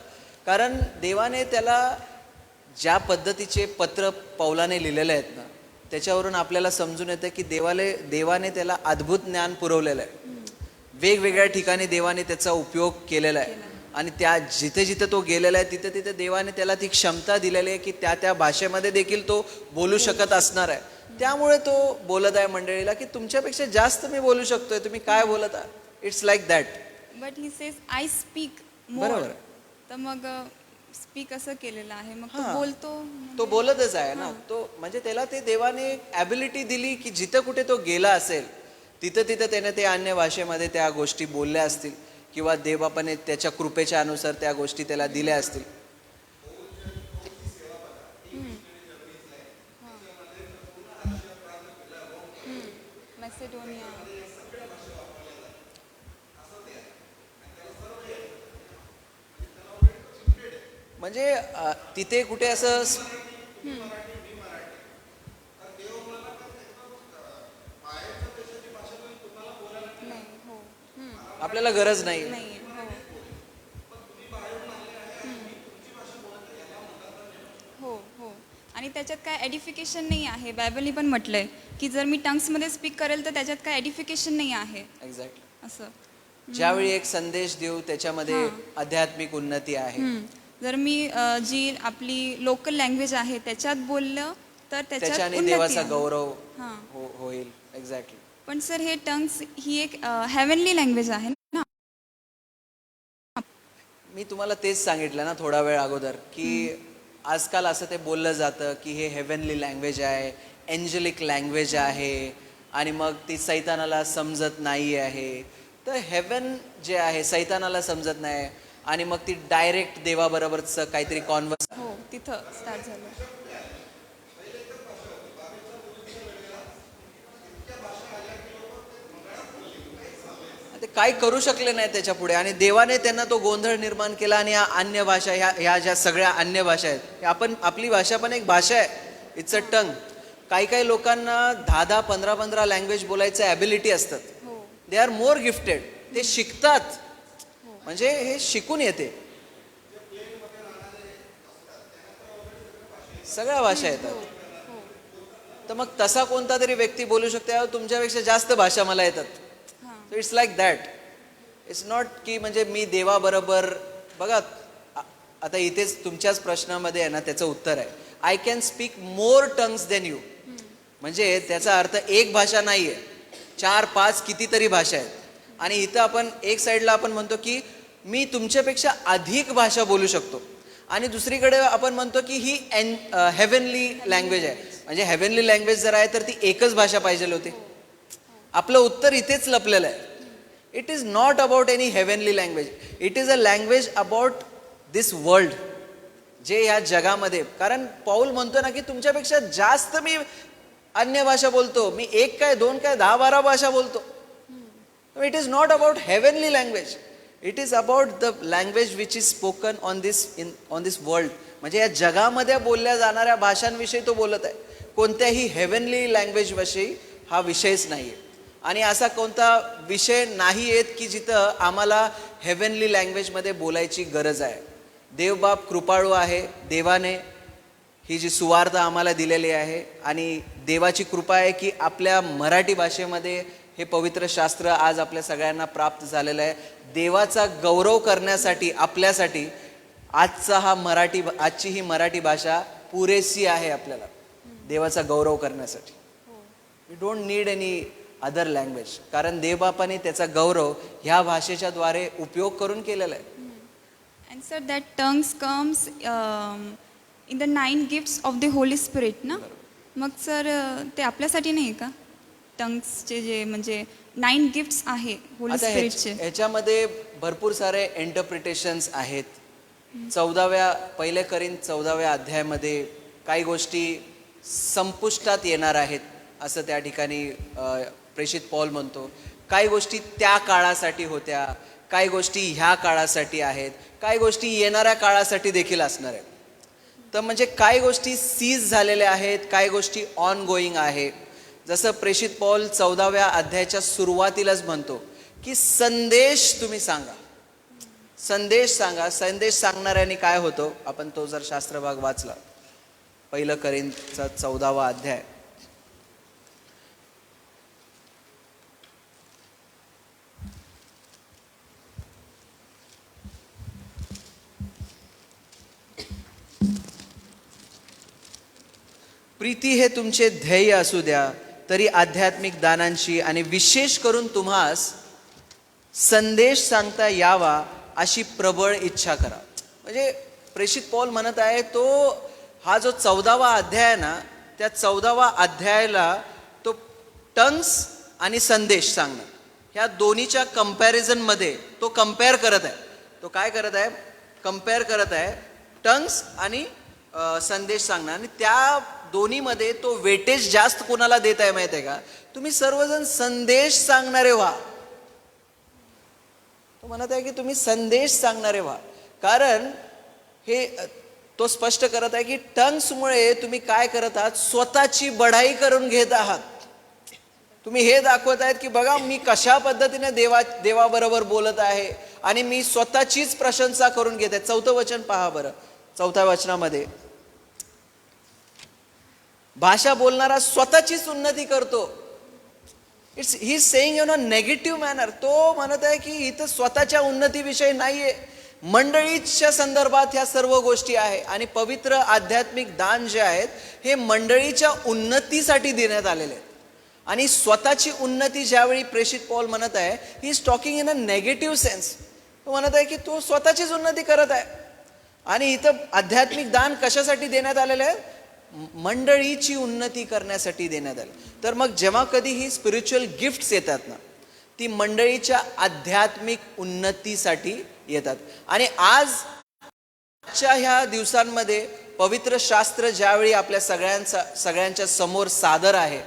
कारण देवाने त्याला ज्या पद्धतीचे पत्र पौलाने लिहिलेले आहेत ना, त्याच्यावरून आपल्याला समजून येतं की देवाने त्याला अद्भुत ज्ञान पुरवलेलं आहे. वेगवेगळ्या ठिकाणी देवाने त्याचा उपयोग केलेला आहे आणि त्या जिथे जिथे तो गेलेला आहे तिथे तिथे देवाने त्याला ती क्षमता दिलेली आहे की त्या भाषेमध्ये देखील तो बोलू शकत असणार आहे. त्यामुळे तो बोलत आहे मंडळीला की तुमच्यापेक्षा जास्त मी बोलू शकतोय, तुम्ही काय बोलत आहात. It's like that. But he says I speak more. बरोबर. तर मग स्पीक असं केलेलं आहे, मग हां. तो बोलतो. तो बोलतच आहे ना. तो म्हणजे त्याला ते देवाने ॲबिलिटी दिली की जिथं कुठे तो गेला असेल तिथं तिथं त्याने ते अन्य भाषेमध्ये त्या गोष्टी बोलल्या असतील किंवा देवबापाने त्याच्या कृपेच्या अनुसार त्या गोष्टी त्याला दिल्या असतील. मॅसेडोनिया. म्हणजे तिथे कुठे असं नाही. हो. आपल्याला गरज नाही. नाही. हो. हो. आणि त्याच्यात काय एडिफिकेशन नाही आहे. बायबलनी पण म्हटलंय की जर मी टंग्समध्ये स्पीक करेल तर त्याच्यात काय एडिफिकेशन नाही आहे एक्झॅक्टली. असं. ज्यावेळी एक संदेश देऊ त्याच्यामध्ये आध्यात्मिक उन्नती आहे. जर मी जी आपली लोकल लँग्वेज आहे त्याच्यात बोललं तर त्याच्यात त्याच्याने उन्नती देवाचा आहे. गौरव हां. होईल. एक्झॅक्टली. पण सर हे टंग्स ही एक हेवनली लँग्वेज आहे ना. मी तुम्हाला तेच सांगितलं ना थोडा वेळ अगोदर की आजकाल असं ते बोललं जातं की हे हेवनली लँग्वेज आहे, एंजलिक लँग्वेज आहे आणि मग ती सैतानाला समजत नाही आहे. तर हेवन जे आहे सैतानाला समजत नाही आणि मग ती डायरेक्ट देवाबरोबरचं काहीतरी कॉन्व्हर्स. हो, तिथं स्टार्ट झालं. ते काही करू शकले नाही त्याच्या पुढे आणि देवाने त्यांना तो गोंधळ निर्माण केला आणि या अन्य भाषा ह्या ज्या सगळ्या अन्य भाषा आहेत, आपली भाषा पण एक भाषा आहे. इट्स अ टंग. काही लोकांना 10 15 लँग्वेज बोलायचं ॲबिलिटी असतात. हो. They are more gifted. ते शिकतात. म्हणजे हे शिकून येते. सगळ्या भाषा येतात. तर मग तसा कोणता तरी व्यक्ती बोलू शकते तुमच्यापेक्षा जास्त भाषा मला येतात. So it's like that. It's not की म्हणजे मी देवाबरोबर बघा आता इथेच तुमच्याच प्रश्नामध्ये आहे ना त्याचं उत्तर आहे. I can speak more tongues than you. म्हणजे त्याचा अर्थ एक भाषा नाही आहे, 4-5 कितीतरी भाषा आहेत. आणि इथं आपण एक साईडला आपण म्हणतो की मी तुमच्यापेक्षा अधिक भाषा बोलू शकतो आणि दुसरीकडे आपण म्हणतो की ही हेवनली लँग्वेज आहे. म्हणजे हेवनली लँग्वेज जर आहे तर ती एकच भाषा पाहिजे होती. आपलं उत्तर इथेच लपलेलं आहे. It is not about any heavenly language. It is a language about this world, जे ह्या जगामध्ये. कारण पौल म्हणतो ना की तुमच्यापेक्षा जास्त मी अन्य भाषा बोलतो. मी 1 काय 2 काय 10-12 भाषा बोलतो. It is not about heavenly language. It is about the language which is spoken on this world. म्हणजे या जगामध्ये बोलल्या जाणाऱ्या भाषांविषयी तो बोलत आहे. कोणत्याही हेवनली लँग्वेजविषयी हा विषयच नाही आहे. आणि असा कोणता विषय नाही आहेत की जिथं आम्हाला हेवनली लँग्वेजमध्ये बोलायची गरज आहे. देवबाप कृपाळू आहे. देवाने ही जी सुवार्थ आम्हाला दिलेली आहे आणि देवाची कृपा आहे की आपल्या मराठी भाषेमध्ये हे पवित्र शास्त्र आज आपल्या सगळ्यांना प्राप्त झालेलं आहे. देवाचा गौरव करण्यासाठी आपल्यासाठी आजची ही मराठी भाषा पुरेशी आहे आपल्याला देवाचा गौरव करण्यासाठी. We don't need any other language. कारण देवबापाने त्याचा गौरव ह्या भाषेच्या द्वारे उपयोग करून केलेला आहे. And sir that tongues comes in the 9 gifts of the Holy spirit ना. मग सर ते आपल्यासाठी नाही का टंग्सचे जे म्हणजे 9 गिफ्ट्स आहे होली स्पिरिटचे. ह्याच्यामध्ये भरपूर सारे इंटरप्रिटेशन्स आहेत. 14व्या अध्यायामध्ये काही गोष्टी संपुष्टात येणार आहेत असं त्या ठिकाणी प्रेषित पौल म्हणतो. काही गोष्टी त्या काळासाठी होत्या, काही गोष्टी ह्या काळासाठी आहेत, काही गोष्टी येणाऱ्या काळासाठी देखील असणार आहेत. तर म्हणजे काही गोष्टी सीज झालेल्या आहेत, काही गोष्टी ऑन गोईंग आहे. जसं प्रेषित पौल 14व्या अध्यायाच्या सुरुवातीलाच म्हणतो की संदेश तुम्ही सांगा, संदेश सांगा. संदेश सांगणाऱ्याने काय होतो, आपण तो जर शास्त्रभाग वाचला 1 कोरिंथचा 14वा अध्याय. प्रीती हे तुमचे ध्येय असू द्या, तरी आध्यात्मिक दानांची आणि विशेष करून तुम्हास संदेश सांगता यावा अशी प्रबळ इच्छा करा. म्हणजे प्रेषित पौल म्हणत आहे, तो हा जो 14वा अध्याय आहे ना, त्या 14वा अध्यायाला तो टंग्स आणि संदेश सांगणं ह्या दोन्हीच्या कंपॅरिझनमध्ये तो कंपेअर करत आहे. तो काय करत आहे? कंपेअर करत आहे टंग्स आणि संदेश सांगणं. आणि त्या दोन्हीमध्ये तो वेटेज जास्त कोणाला देत आहे माहिती आहे का? तुम्ही सर्वजण संदेश सांगणारे व्हा. तो म्हणत आहे की तुम्ही संदेश सांगणारे व्हा. कारण हे तो स्पष्ट करत आहे की टंग्समुळे तुम्ही काय करत आहात? स्वतःची बढाई करून घेत आहात. तुम्ही हे दाखवत आहेत की बघा मी कशा पद्धतीने देवाबरोबर बोलत आहे आणि मी स्वतःचीच प्रशंसा करून घेत आहे. 4थं वचन पहा बरं. 4थ्या वचनामध्ये भाषा बोलणारा स्वतःचीच उन्नती करतो. He saying you know negative manner. तो म्हणत आहे की इथं स्वतःच्या उन्नतीविषयी नाहीये, मंडळीच्या संदर्भात ह्या सर्व गोष्टी आहे. आणि पवित्र आध्यात्मिक दान जे आहेत हे मंडळीच्या उन्नतीसाठी देण्यात आलेले आहेत. आणि स्वतःची उन्नती ज्यावेळी प्रेषित पौल म्हणत आहे, he is talking in a negative sense. तो म्हणत आहे की तो स्वतःचीच उन्नती करत आहे. आणि इथं आध्यात्मिक दान कशासाठी देण्यात आलेलं आहे? मंडळीची उन्नती करण्यासाठी देण्यात आले. तर मग जेव्हा कधी ही स्पिरिच्युअल गिफ्ट्स येतात ना, ती मंडळीच्या आध्यात्मिक उन्नतीसाठी येतात. आणि आजच्या ह्या दिवसांमध्ये पवित्र शास्त्र ज्यावेळी आपल्या सगळ्यांच्या समोर सादर आहे,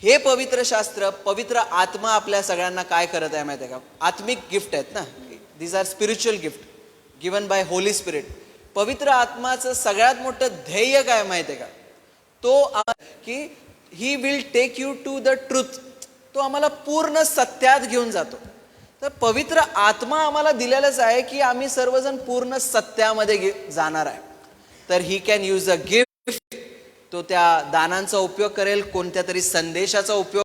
हे पवित्र शास्त्र, पवित्र आत्मा आपल्या सगळ्यांना काय करत आहे माहिती आहे का? आत्मिक गिफ्ट आहेत ना, these are spiritual gift given by Holy Spirit. पवित्र आत्माचं सगळ्यात मोठं ध्येय काय माहिती आहे का? तो की he will take you to the truth. तो आम्हाला पूर्ण सत्यात घेऊन जातो. तर पवित्र आत्मा आम्हाला दिलेलाच आहे की आम्ही सर्वजण पूर्ण सत्यामध्ये जाणार आहे. तर he can use a gift. तो त्या दानांचा उपयोग करेल, कोणत्या तरी संदेशाचा उपयोग